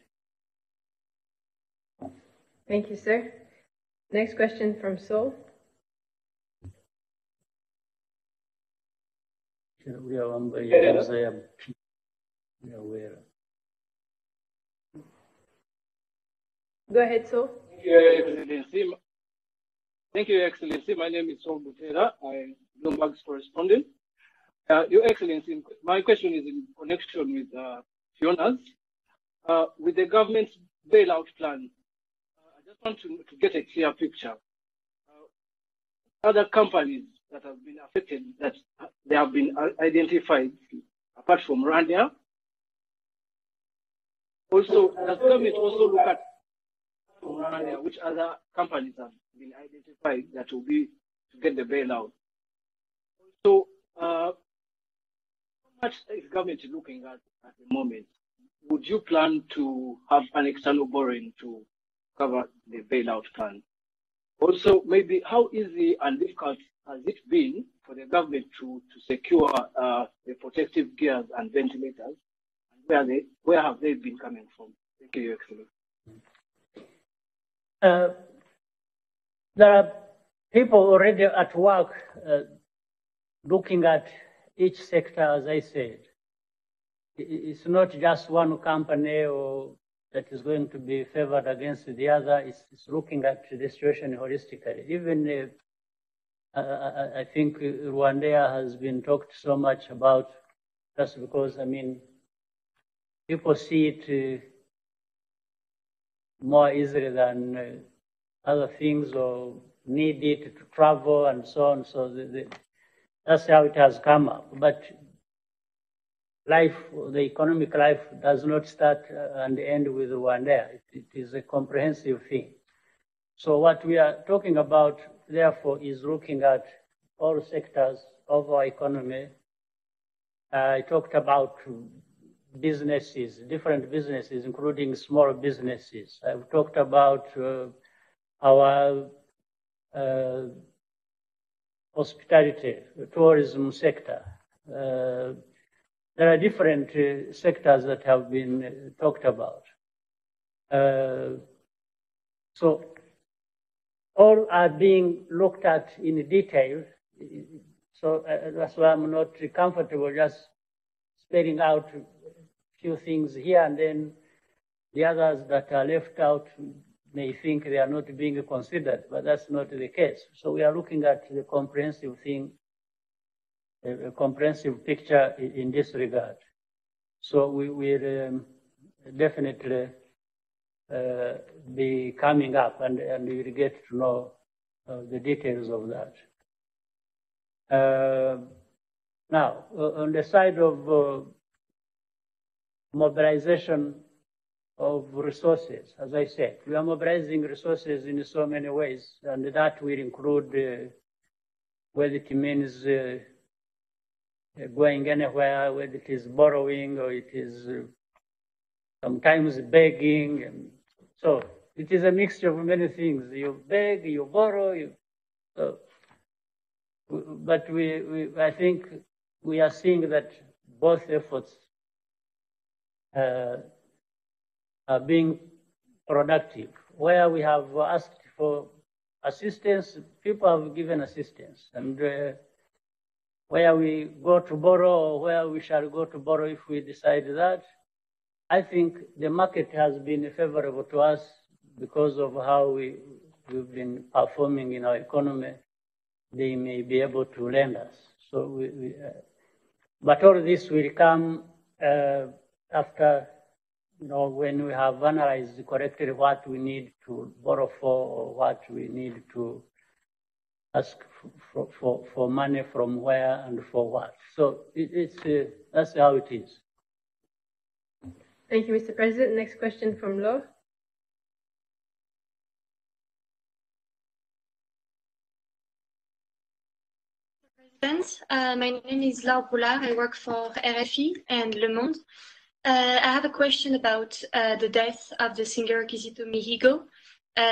Thank you, sir. Next question from Seoul. Go ahead, Seoul. Thank you, Excellency. Thank you, Excellency. My name is Saul Butera. I'm Bloomberg's correspondent. Your Excellency, my question is in connection with Fiona's. With the government's bailout plan, I just want to get a clear picture. Other companies that have been affected, that they have been identified, apart from Rwanda. Also, does government also look at Rwanda, which other companies have been identified that will be to get the bailout? So, how much is government looking at the moment? would you plan to have an external borrowing to cover the bailout plan? Also, maybe how easy and difficult has it been for the government to secure the protective gears and ventilators? And where have they been coming from? Thank you, Your Excellency. There are people already at work looking at each sector, as I said. It's not just one company or that is going to be favored against the other. It's looking at the situation holistically. Even I think Rwanda has been talked so much about just because, I mean, people see it more easily than other things or need it to travel and so on. So that's how it has come up. But life, the economic life does not start and end with Rwanda. It is a comprehensive thing. So what we are talking about, therefore, is looking at all sectors of our economy. I talked about businesses, different businesses, including small businesses. I've talked about our hospitality, tourism sector. There are different sectors that have been talked about. So all are being looked at in detail. So that's why I'm not comfortable just spelling out a few things here, and then the others that are left out may think they are not being considered, but that's not the case. So we are looking at the comprehensive thing, a comprehensive picture in this regard. So we will definitely be coming up and we will get to know the details of that. Now, on the side of mobilization of resources, as I said, we are mobilizing resources in so many ways, and that will include whether it means going anywhere, whether it is borrowing or it is sometimes begging. And so it is a mixture of many things. You beg, you borrow, but I think we are seeing that both efforts are being productive. Where we have asked for assistance, people have given assistance. And where we go to borrow or where we shall go to borrow if we decide that, I think the market has been favorable to us because of how we've been performing in our economy. They may be able to lend us. So but all this will come after, when we have analyzed correctly what we need to borrow for or what we need to ask for money from where and for what. So that's how it is. Thank you, Mr. President. Next question from Lo. My name is Laure Boulard. I work for RFI and Le Monde. I have a question about the death of the singer Kizito Mihigo,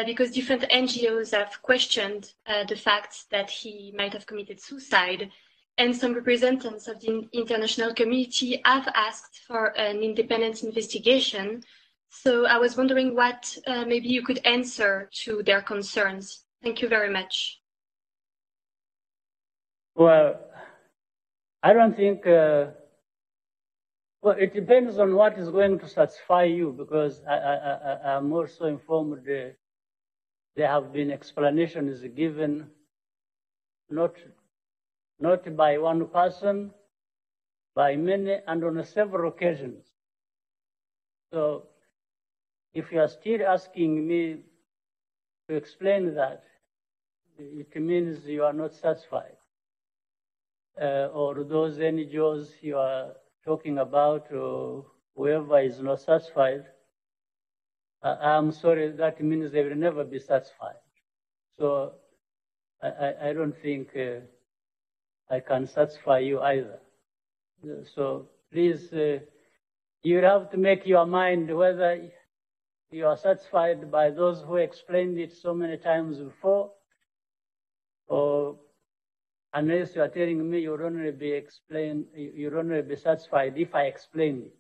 because different NGOs have questioned the fact that he might have committed suicide, and some representatives of the international community have asked for an independent investigation. So I was wondering what maybe you could answer to their concerns. Thank you very much. Well, I don't think, well, it depends on what is going to satisfy you, because I'm also informed there have been explanations given not by one person, by many, and on several occasions. So if you are still asking me to explain that, it means you are not satisfied. Or those NGOs you are talking about, or whoever is not satisfied, I'm sorry, that means they will never be satisfied. So I don't think I can satisfy you either. So please you have to make your mind whether you are satisfied by those who explained it so many times before, or unless you are telling me you'll only be satisfied if I explain it.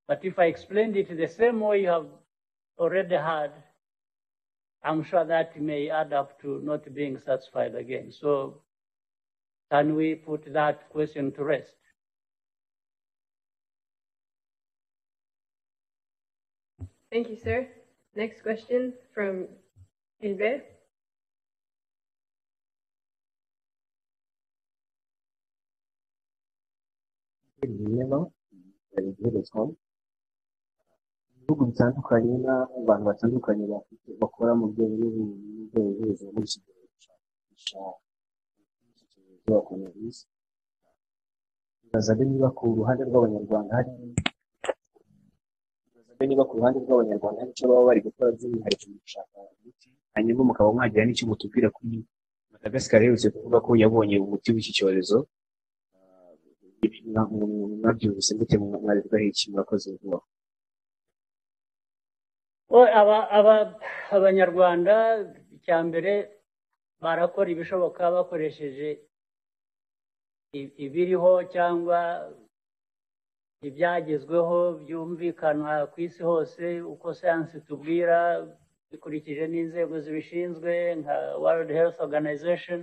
But if I explained it the same way you have already heard, I'm sure that may add up to not being satisfied again. So can we put that question to rest? Thank you, sir. Next question from Gilbert. ibihugu bitandukanye n'abantu batandukanye bakora mu rwego rw'ubuvuzi muri iki gihe gushakisha icyorezo coronavirus. Bibazaga niba ku ruhande rw'abanyarwanda hari icyo baba bari gukora by'umwihariko mu gushaka umuti, hanyuma mukaba mwagira n'icyo mutubwira kuri Madagascar iherutse kuvuga ko yabonye umuti w'iki cyorezo. Mwabyumvise gute? Mwabivugaho iki? Murakoze vuba. Abanyarwanda icya mbere barakora ibishoboka bakoresheje ibiriho cyangwa ibyagezweho byumvikana ku isi hose, uko sayansi tubwira, bikurikije n'inzego zibishinzwe nka World Health Organization.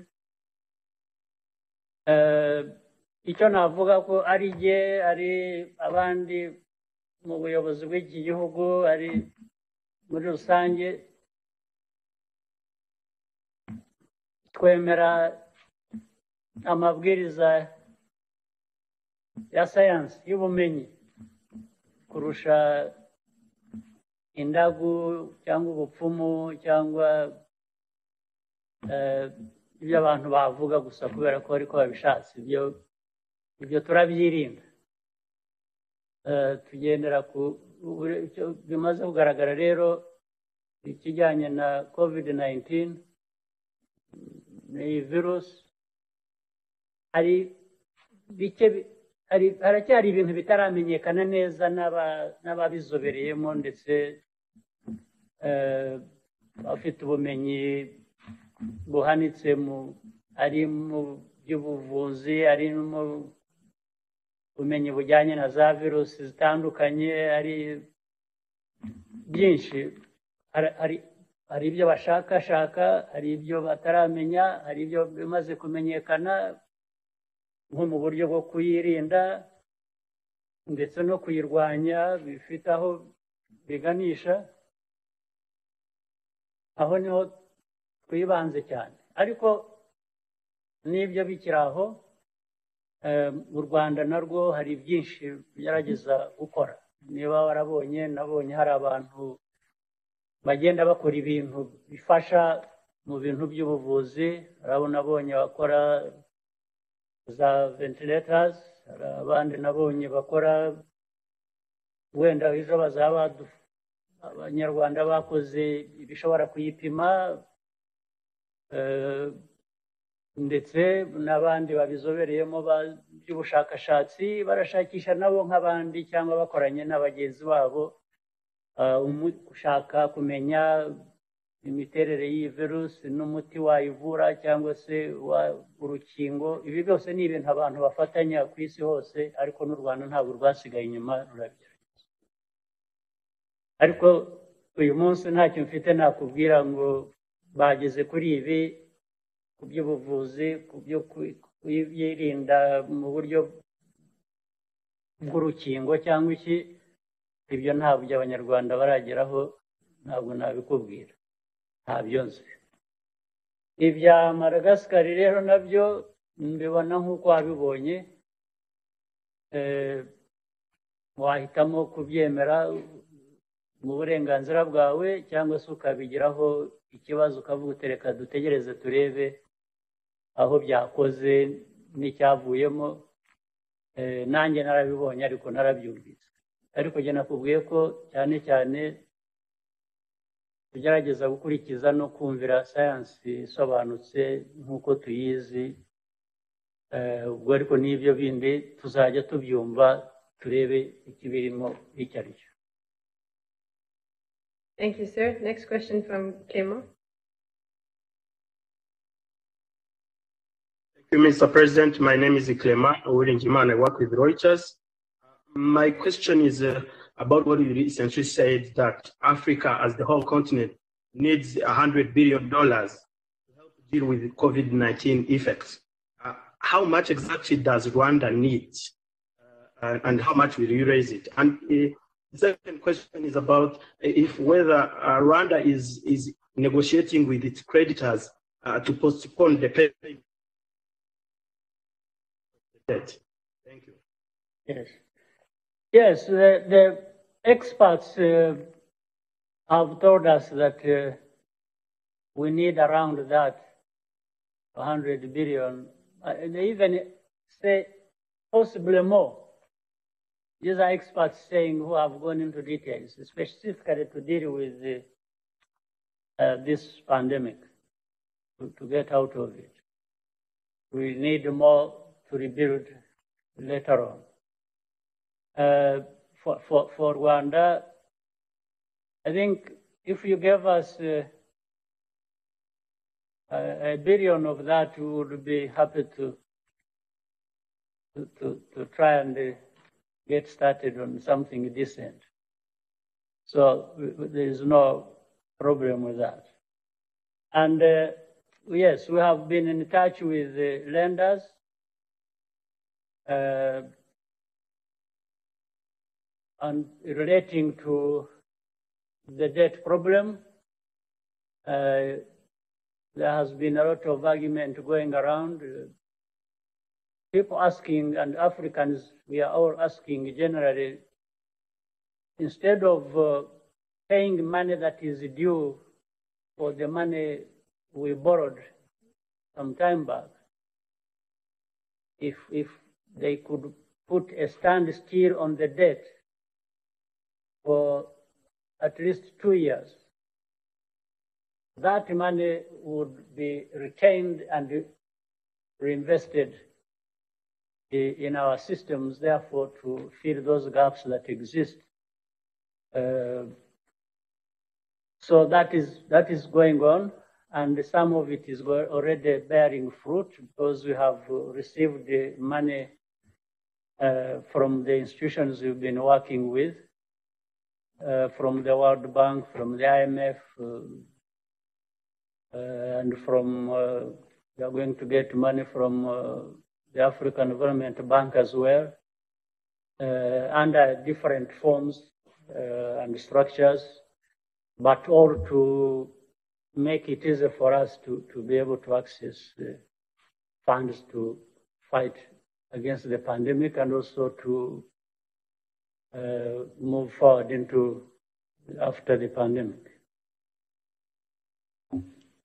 Icyo navuga ko ari jye, ari abandi mu buyobozi bw'iki gihugu, ari muri rusange, twemera amabwiriza ya sayansi y'ubumenyi kurusha indagu cyangwa ubupfumu cyangwa ibyo abantu bavuga gusa kubera ko ariko babishatse. Ibyo turabyirinda. Tugendera ku bimaze kugaragara rero ikijyanye na COVID-19 ni virusi, haracyari ibintu bitaramenyekana neza n'ababizobereyemo ndetse bafite ubumenyi buhanitse ari mu by'ubuvuzi, ari mu ubumenyi bujyanye na za virusi zitandukanye, ari byinshi. Hari ibyo bashakashaka, hari ibyo bataramenya, hari ibyo bimaze kumenyekana nko mu buryo bwo kuyirinda ndetse no kuyirwanya, bifite aho biganisha. Aho niho twibanze cyane, ariko n'ibyo bikiri aho, mu Rwanda narwo hari byinshi bigerageza gukora. Niba warabonye, nabonye hari abantu bagenda bakora ibintu bifasha mu bintu by'ubuvuzi. Urabona, nabonye bakora za ventilators, hari abandi nabonye bakora, wenda ejo bazaba abanyarwanda bakoze ibishobora kuyipima, ndetse n'abandi babizobereyemo by'ubushakashatsi barashakisha nabo nk'abandi cyangwa bakoranye na bagenzi babo gushaka kumenya imiterere y'iyi virusi n'umuti wayivura cyangwa se urukingo. Ibi byose ni ibintu abantu bafatanya ku isi hose, ariko n'u Rwanda ntabwo rwasigaye inyuma, ruragerageza. Ariko uyu munsi ntacyo mfite nakubwira ngo bageze kuri ibi, ku by'ubuvuzi, ku byo kuyirinda mu buryo bw'urukingo cyangwa iki. Ibyo ntabwo abanyarwanda barageraho, ntabwo nabikubwira, ntabyo nzi. Ibya Madagascar rero nabyo mbibona nk'uko wabibonye, wahitamo kubyemera mu burenganzira bwawe, cyangwa se ukabigiraho ikibazo ukavuga uti reka dutegereze turebe aho byakoze n'icyavuyemo. Nanjye narabibonye ariko narabyumvise. Ariko njye nakubwiye ko cyane cyane tugerageza gukurikiza no kumvira sayansi isobanutse nk'uko tuyizi. Ubwo ariko n'ibyo bindi tuzajya tubyumva turebe ikibirimo icyo ari cyo. Thank you, sir. Next question from Clément. Thank you, Mr. President. My name is Clément Uwiringiyimana. I work with Reuters. My question is about what you essentially said, that Africa as the whole continent needs $100 billion to help deal with the COVID-19 effects. How much exactly does Rwanda need? And how much will you raise it? And the second question is about if whether Rwanda is negotiating with its creditors to postpone the payment. Thank you. Yes. Yes, the experts have told us that we need around that 100 billion. They even say possibly more. These are experts saying who have gone into details, specifically to deal with this pandemic, to get out of it. We need more to rebuild later on. For Rwanda, I think if you gave us $1 billion of that, we would be happy to try and get started on something decent. So there is no problem with that. And yes, we have been in touch with the lenders. And relating to the debt problem, there has been a lot of argument going around. People asking, and Africans, we are all asking generally, instead of paying money that is due for the money we borrowed some time back, if they could put a standstill on the debt for at least 2 years, that money would be retained and reinvested in our systems, therefore to fill those gaps that exist. So that is going on, and some of it is already bearing fruit because we have received the money from the institutions we've been working with, from the World Bank, from the IMF, and from we are going to get money from the African Development Bank as well, under different forms and structures, but all to make it easier for us to be able to access funds to fight against the pandemic and also to move forward into after the pandemic.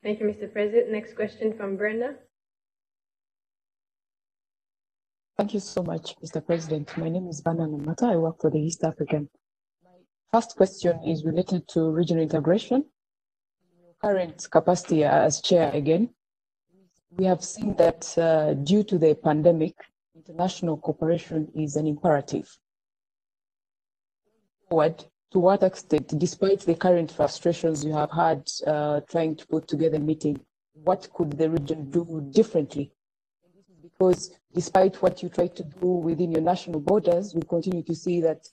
Thank you, Mr. President. Next question from Brenda. Thank you so much, Mr. President. My name is Bana Namata. I work for the East African. My first question is related to regional integration. In your current capacity as chair again, we have seen that due to the pandemic, international cooperation is an imperative. Forward, to what extent, despite the current frustrations you have had trying to put together a meeting, what could the region do differently? Because despite what you try to do within your national borders, we continue to see that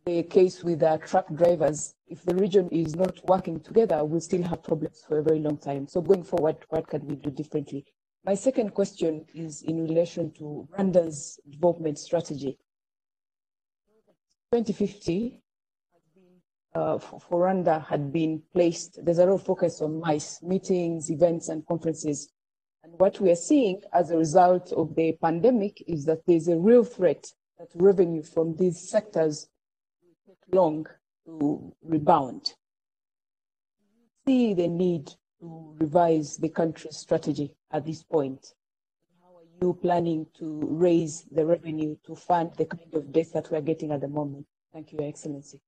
the case with truck drivers, if the region is not working together, we'll still have problems for a very long time. So going forward, what can we do differently? My second question is in relation to Rwanda's development strategy. 2050 for Rwanda had been placed, there's a lot of focus on MICE, meetings, events, and conferences. And what we are seeing as a result of the pandemic is that there's a real threat that revenue from these sectors will take long to rebound. Do you see the need to revise the country's strategy at this point? How are you planning to raise the revenue to fund the kind of debt that we're getting at the moment? Thank you, Your Excellency.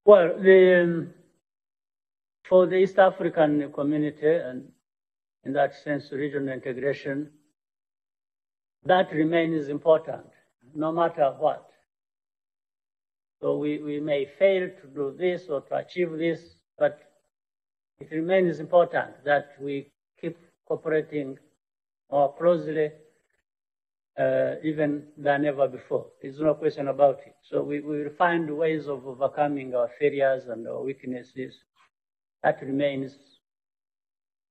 Well, for the East African community, and in that sense, regional integration, that remains important, no matter what. So we may fail to do this or to achieve this, but it remains important that we keep cooperating more closely, even than ever before. There's no question about it. So we will find ways of overcoming our failures and our weaknesses. That remains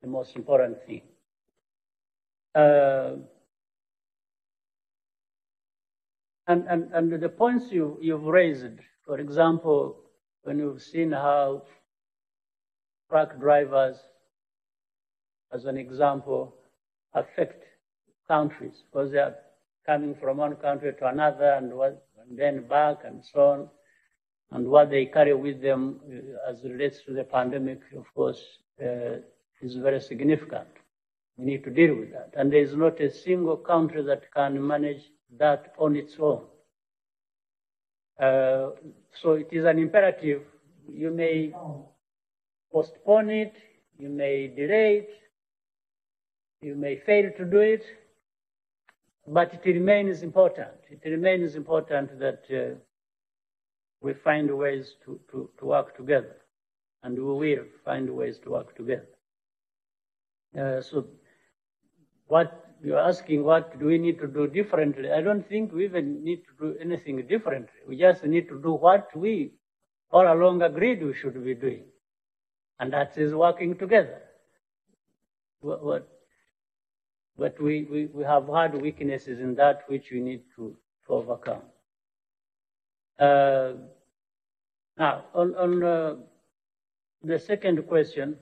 the most important thing. And the points you've raised, for example, when you've seen how truck drivers, as an example, affect countries because they are coming from one country to another and then back and so on, and what they carry with them as relates to the pandemic, of course, is very significant. We need to deal with that. And there is not a single country that can manage that on its own. So it is an imperative. You may postpone it, you may delay it, you may fail to do it, but it remains important. It remains important that we find ways to work together, and we will find ways to work together. So what you're asking, what do we need to do differently? I don't think we even need to do anything differently. We just need to do what we all along agreed we should be doing, and that is working together. But we have had weaknesses in that which we need to overcome. Now, on the second question,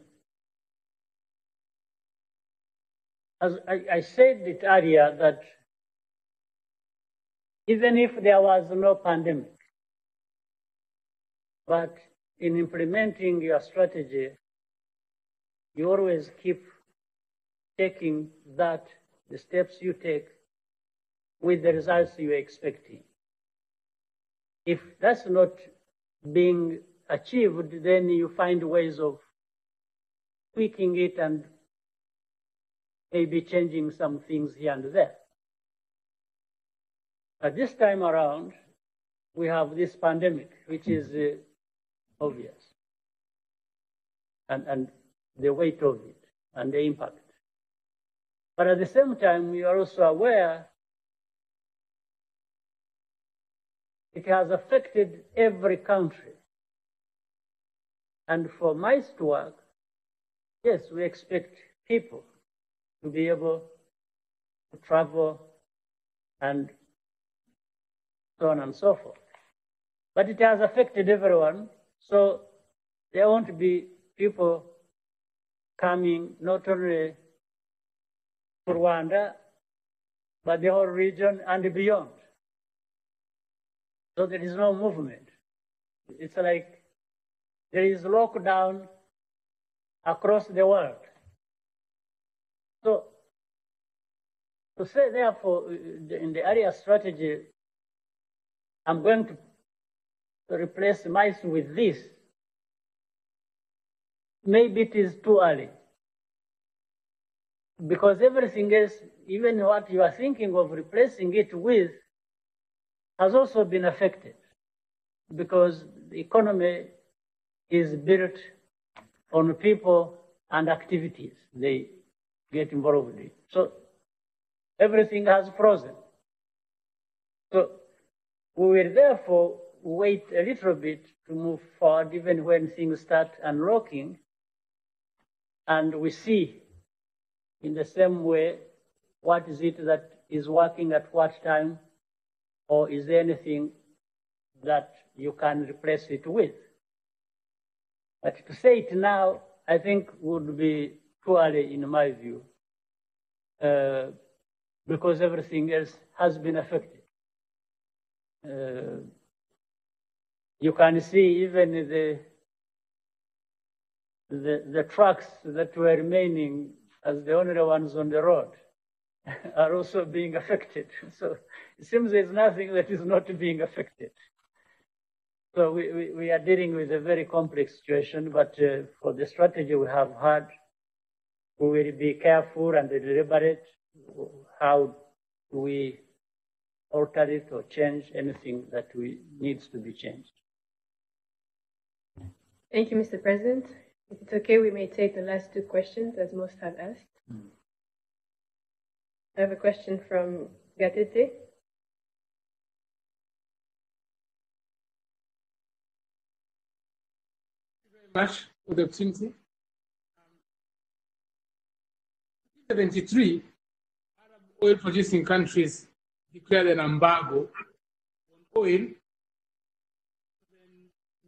as I said it earlier, that even if there was no pandemic, but in implementing your strategy, you always keep taking that, the steps you take with the results you're expecting. If that's not being achieved, then you find ways of tweaking it and maybe changing some things here and there. But this time around, we have this pandemic, which is obvious, and the weight of it and the impact. But at the same time, we are also aware it has affected every country. And for MICE to work, yes, we expect people to be able to travel and so on and so forth. But it has affected everyone, so there won't be people coming not only to Rwanda, but the whole region and beyond. So there is no movement. It's like there is lockdown across the world. So to say, therefore, in the area strategy, I'm going to replace MICE with this, maybe it is too early. Because everything else, even what you are thinking of replacing it with, has also been affected. Because the economy is built on people and activities they get involved in. So everything has frozen. So we will therefore wait a little bit to move forward, even when things start unlocking, and we see in the same way what is it that is working at what time, or is there anything that you can replace it with. But to say it now, I think would be too early in my view, because everything else has been affected. You can see even the trucks that were remaining as the only ones on the road are also being affected. So it seems there's nothing that is not being affected. So we are dealing with a very complex situation, but for the strategy we have had, we will be careful and deliberate how we alter it or change anything that needs to be changed. Thank you, Mr. President. If it's okay, we may take the last two questions, as most have asked. I have a question from Gatete. Much for the opportunity. 1973, Arab oil-producing countries declared an embargo on oil.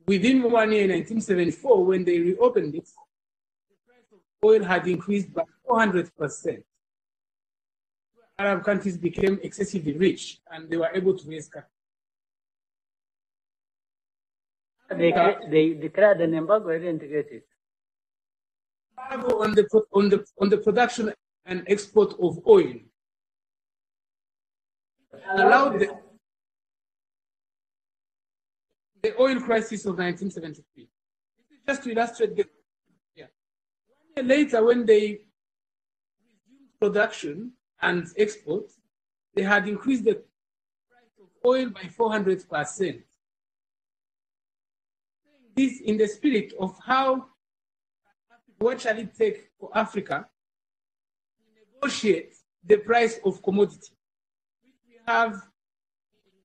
Within 1 year, in 1974, when they reopened it, the price of oil had increased by 400%. Arab countries became excessively rich, and they were able to raise capital. They declared an embargo. I didn't get it. Embargo on the production and export of oil. Allowed the oil crisis of 1973. This is just to illustrate the. 1 year later, when they resumed production and export, they had increased the price of oil by 400%. This in the spirit of how, what shall it take for Africa to negotiate the price of commodity, which we have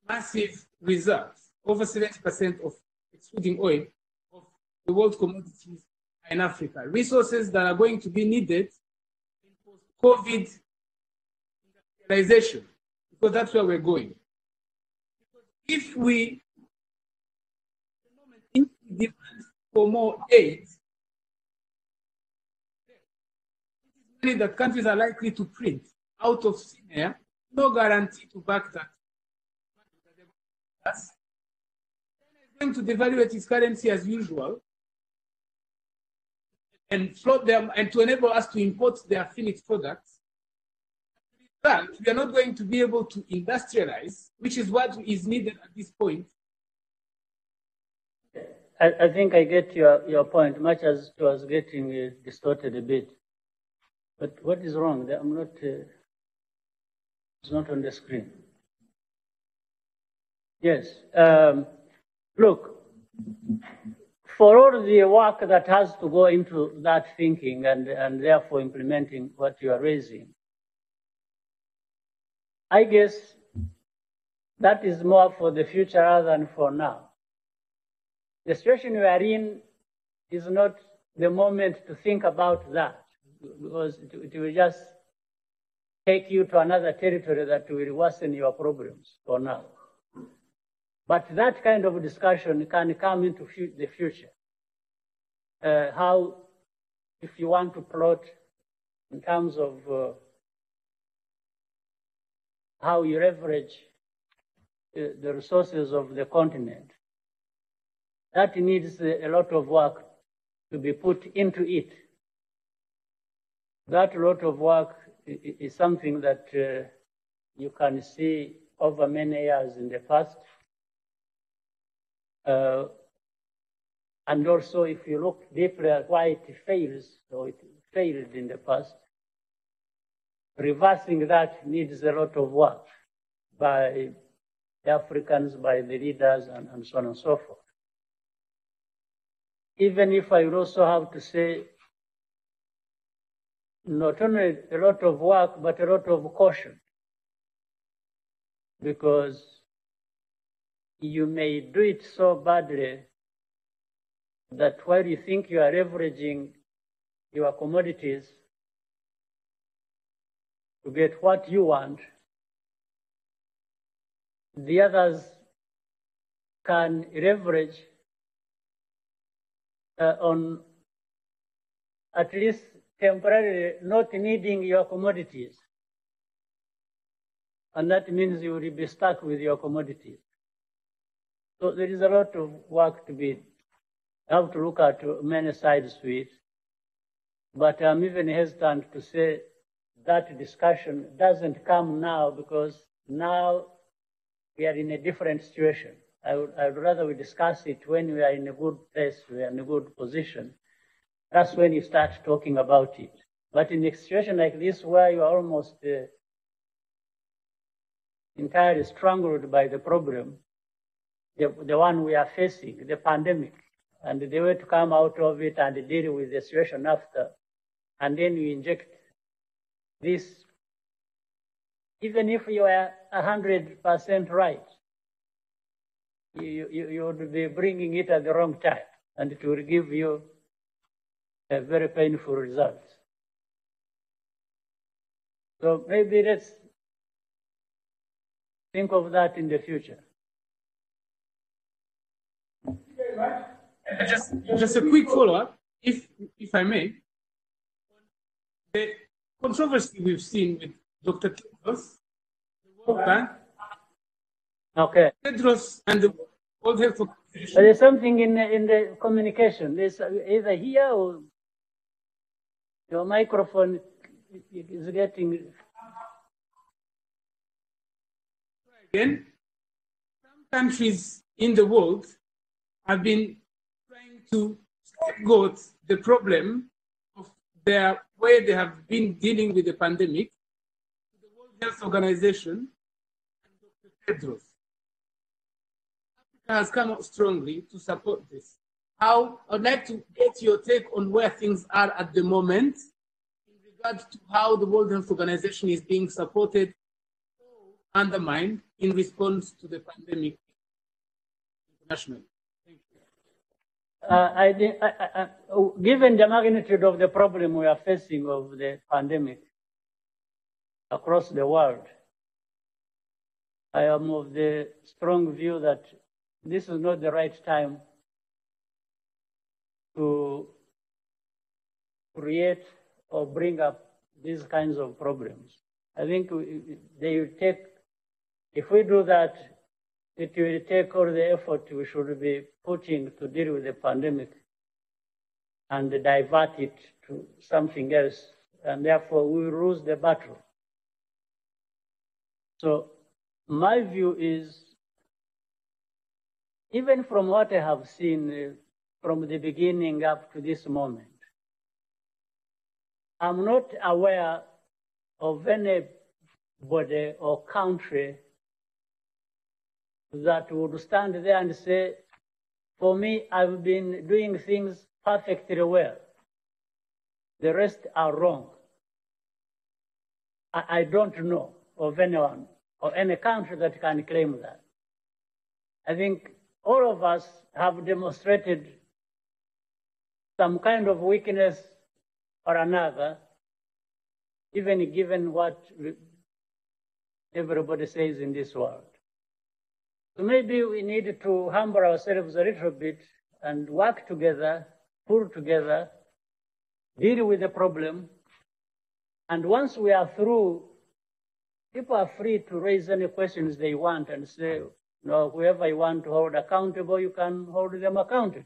massive reserves, over 70% of, excluding oil, of the world commodities in Africa. Resources that are going to be needed in post-COVID industrialization, because that's where we're going. Because if we demand for more aid, money that countries are likely to print out of thin air, no guarantee to back that. China is going to devaluate its currency as usual and float them, and to enable us to import their finished products. That we are not going to be able to industrialize, which is what is needed at this point. I think I get your point, much as it was getting distorted a bit. But what is wrong? I'm not. It's not on the screen. Yes. Look, for all the work that has to go into that thinking and therefore implementing what you are raising, I guess that is more for the future rather than for now. The situation we are in is not the moment to think about that, because it will just take you to another territory that will worsen your problems for now. But that kind of discussion can come into the future. How, if you want to plot in terms of how you leverage the resources of the continent, that needs a lot of work to be put into it. That lot of work is something that you can see over many years in the past. And also, if you look deeply at why it fails, or it failed in the past, reversing that needs a lot of work by the Africans, by the leaders, and so on and so forth. Even if I would also have to say, not only a lot of work, but a lot of caution. Because you may do it so badly that while you think you are leveraging your commodities to get what you want, the others can leverage on at least temporarily not needing your commodities. And that means you will be stuck with your commodities. So there is a lot of work to be, you have to look at many sides to it. But I'm even hesitant to say that discussion doesn't come now, because now we are in a different situation. I would rather we discuss it when we are in a good place, we are in a good position. That's when you start talking about it. But in a situation like this, where you are almost entirely strangled by the problem, the one we are facing, the pandemic, and the way to come out of it and deal with the situation after, and then you inject this, even if you are 100% right, you would be bringing it at the wrong time, and it will give you a very painful result. So maybe let's think of that in the future. Just a quick follow-up, if I may. The controversy we've seen with Dr. Tedros, the World Bank, okay. Tedros and the World Health Organization. There's something in the communication. There's either here or your microphone is getting. Again, some countries in the world have been trying to scapegoat the problem of their way they have been dealing with the pandemic to the World Health Organization and Dr. Tedros. Africa has come out strongly to support this. I'd like to get your take on where things are at the moment in regard to how the World Health Organization is being supported or undermined in response to the pandemic internationally. Given the magnitude of the problem we are facing of the pandemic across the world, I am of the strong view that this is not the right time to create or bring up these kinds of problems. I think they will take, if we do that, it will take all the effort we should be putting to deal with the pandemic and divert it to something else, and therefore we will lose the battle. So my view is, even from what I have seen from the beginning up to this moment, I'm not aware of anybody or country that would stand there and say, for me, I've been doing things perfectly well. The rest are wrong. I don't know of anyone or any country that can claim that. I think all of us have demonstrated some kind of weakness or another, even given what everybody says in this world. So maybe we need to humble ourselves a little bit and work together, pull together, deal with the problem. And once we are through, people are free to raise any questions they want and say, no, whoever you want to hold accountable, you can hold them accountable.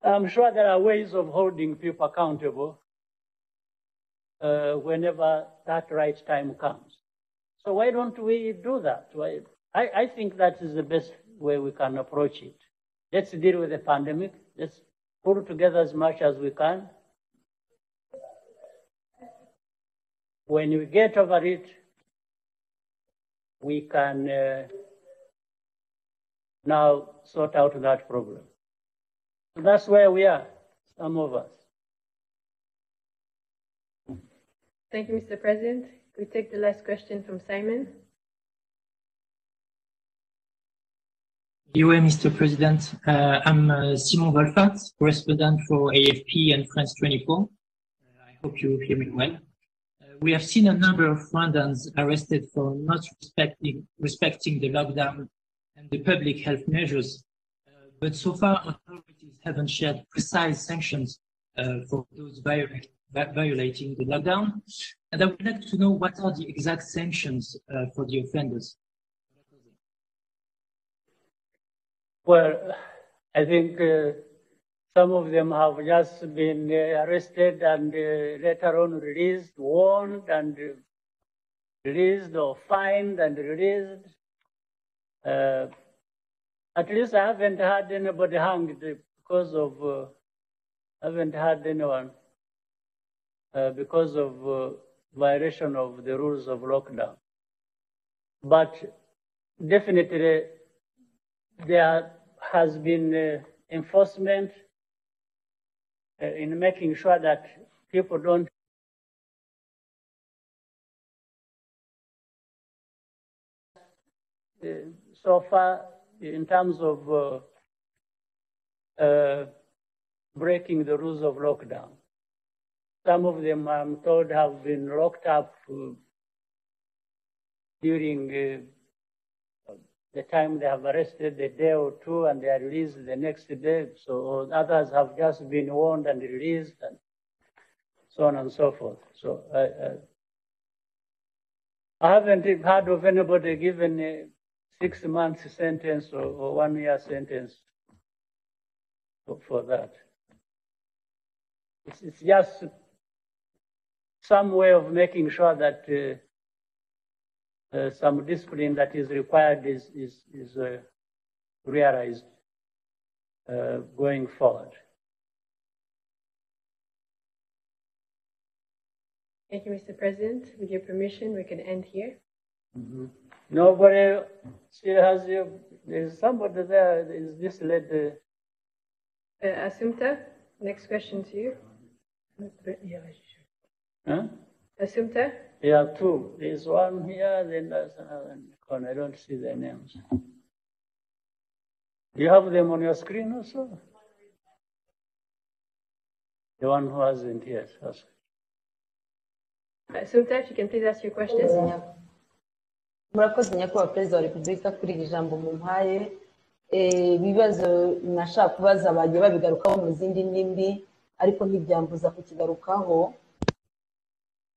I'm sure there are ways of holding people accountable whenever that right time comes. So why don't we do that? I think that is the best way we can approach it. Let's deal with the pandemic. Let's pull together as much as we can. When we get over it, we can now sort out that problem. So that's where we are, some of us. Thank you, Mr. President. We take the last question from Simon. Mr. President. I'm Simon Wolfart, correspondent for AFP and France 24. I hope you hear me well. We have seen a number of Rwandans arrested for not respecting the lockdown and the public health measures, but so far authorities haven't shared precise sanctions for those violating the lockdown. And I would like to know what are the exact sanctions for the offenders. Well, I think some of them have just been arrested and later on released, warned and released, or fined and released. At least I haven't had anybody hanged because of, haven't had anyone because of violation of the rules of lockdown. but definitely there has been enforcement in making sure that people don't so far in terms of breaking the rules of lockdown. Some of them, I'm told, have been locked up during the time they have arrested, a day or two, and they are released the next day. So others have just been warned and released, and so on and so forth. So I haven't heard of anybody given a 6-month sentence or 1-year sentence for that. It's just some way of making sure that some discipline that is required is realized going forward. Thank you, Mr. President. With your permission, we can end here. Mm-hmm. Nobody still has you. There's somebody there. Is this lady? Assumpta, next question to you. Huh? Assumpta? Yeah, two. There's one here, then there's another one. I don't see their names. Do you have them on your screen also? The one who hasn't yet. Assumpta, if you can please ask your questions. Murakoze nyakubahwa perezida wa repubulika kuri iri jambo mumpaye. Ibibazo nashaka kubaza bagiye babigarukaho mu zindi ndimi ariko ntibyambuza kukigarukaho.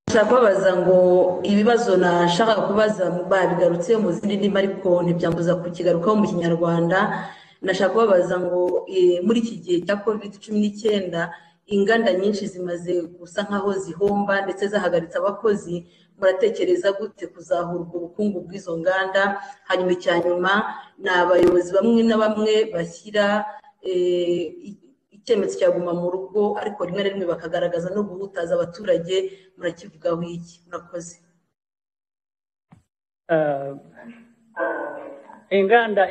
Nashaka kubabaza ngo ibibazo nashaka kubaza babigarutse mu zindi ndimi ariko ntibyambuza kukigarukaho mu Kinyarwanda. Nashaka kubabaza ngo muri iki gihe cya COVID-19 inganda nyinshi zimaze gusa nkaho zihomba ndetse zahagaritse abakozi. Muratekereza gute kuzahura ubukungu bw'izo nganda? Hanyuma cyanyuma ni abayobozi bamwe na bamwe bashyira icyemezo cyaguma mu rugo ariko rimwe na rimwe bakagaragaza no guhutaza abaturage. Murakivugaho iki? Murakoze. inganda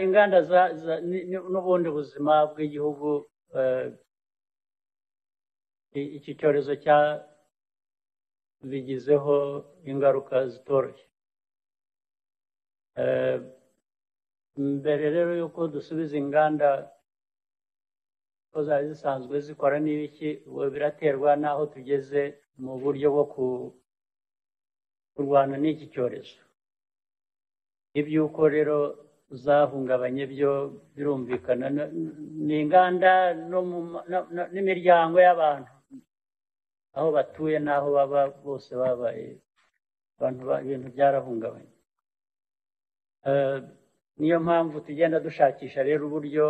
n'ubundi buzima bw'igihugu, iki cyorezo bigizeho ingaruka zitoroshye. Mbere rero yuko dusubiza inganda ko zari zisanzwe zikora n'ibiki, biraterwa n'aho tugeze mu buryo bwo kurwana n'iki cyorezo. Iby'uko rero zahungabanye byo birumvikana, n'inganda n'imiryango y'abantu aho batuye n'aho baba bose babaye ibintu byarahungabanye. Niyo mpamvu tugenda dushakisha rero uburyo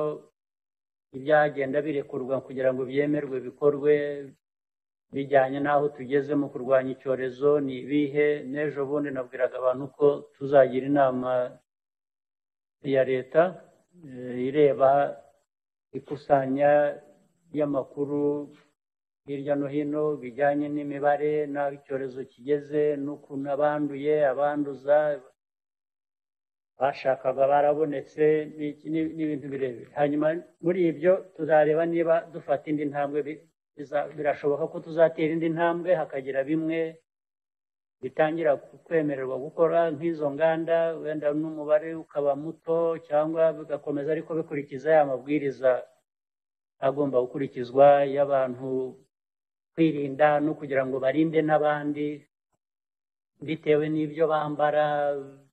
ibyagenda birekurwa kugira ngo byemerwe bikorwe bijyanye n'aho tugeze mu kurwanya icyorezo ni ibihe. N'ejo bundi nabwiraga abantu ko tuzagira inama ya leta ireba ikusanya y'amakuru hirya no hino bijyanye n'imibare n'aho icyorezo kigeze n'ukuntu abanduye, abanduza, bashakaga barabonetse n'ibintu birebire. Hanyuma muri ibyo tuzareba niba dufata indi ntambwe. Birashoboka ko tuzatera indi ntambwe hakagira bimwe bitangira kwemererwa gukora nk'izo nganda, wenda n'umubare ukaba muto cyangwa bigakomeza ariko bikurikiza ya mabwiriza agomba gukurikizwa y'abantu kwirinda no kugira ngo barinde n'abandi bitewe n'ibyo bambara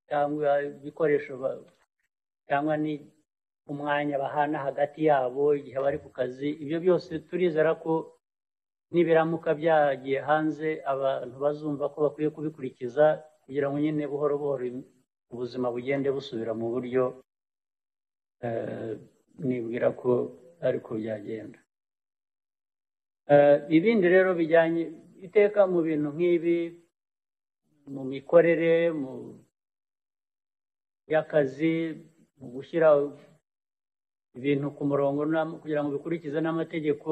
cyangwa ibikoresho cyangwa ni umwanya bahana hagati yabo igihe bari ku kazi. Ibyo byose turizera ko nibiramuka byagiye hanze abantu bazumva ko bakwiye kubikurikiza kugira ngo nyine buhoro buhoro ubuzima bugende busubira mu buryo nibwira ko ariko byagenda. Ibindi rero bijyanye iteka mu bintu nk'ibi, mu mikorere y'akazi, mu gushyira ibintu ku murongo kugira ngo bikurikize n'amategeko.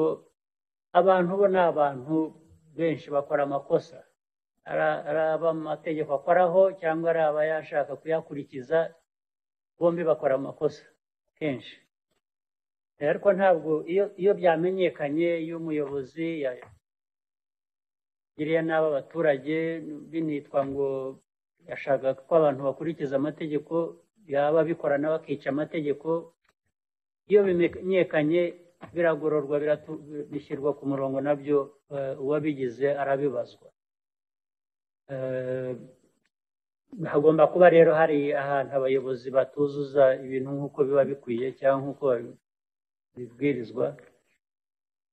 Abantu bo ni abantu benshi bakora amakosa, ari aba amategeko akoraho cyangwa ari aba yashaka kuyakurikiza, bombi bakora amakosa kenshi. Ariko ntabwo iyo byamenyekanye, iyo umuyobozi yagiriye nabi abaturage binitwa ngo yashaka ko abantu bakurikiza amategeko, yaba bikorana bakica amategeko, iyo bimenyekanye biragororwa, bishyirwa ku murongo, nabyo uwabigize arabibazwa. Hagomba kuba rero hari ahantu abayobozi batuzuza ibintu nk'uko biba bikwiye cyangwa nk'uko bibwirizwa.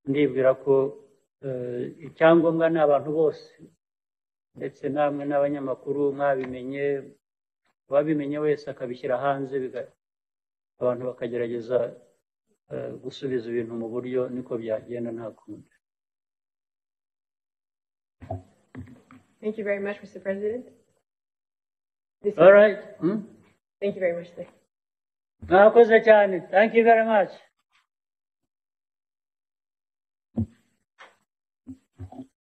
Ndibwira ko icyangombwa ni abantu bose, ndetse namwe n'abanyamakuru mwabimenye, uwabimenye wese akabishyira hanze, abantu bakagerageza gusubiza ibintu mu buryo, niko byagenda nta kundi. Thank you very much, Mr. President. All right. Thank you very much, sir. Mwakoze cyane. Thank you very much.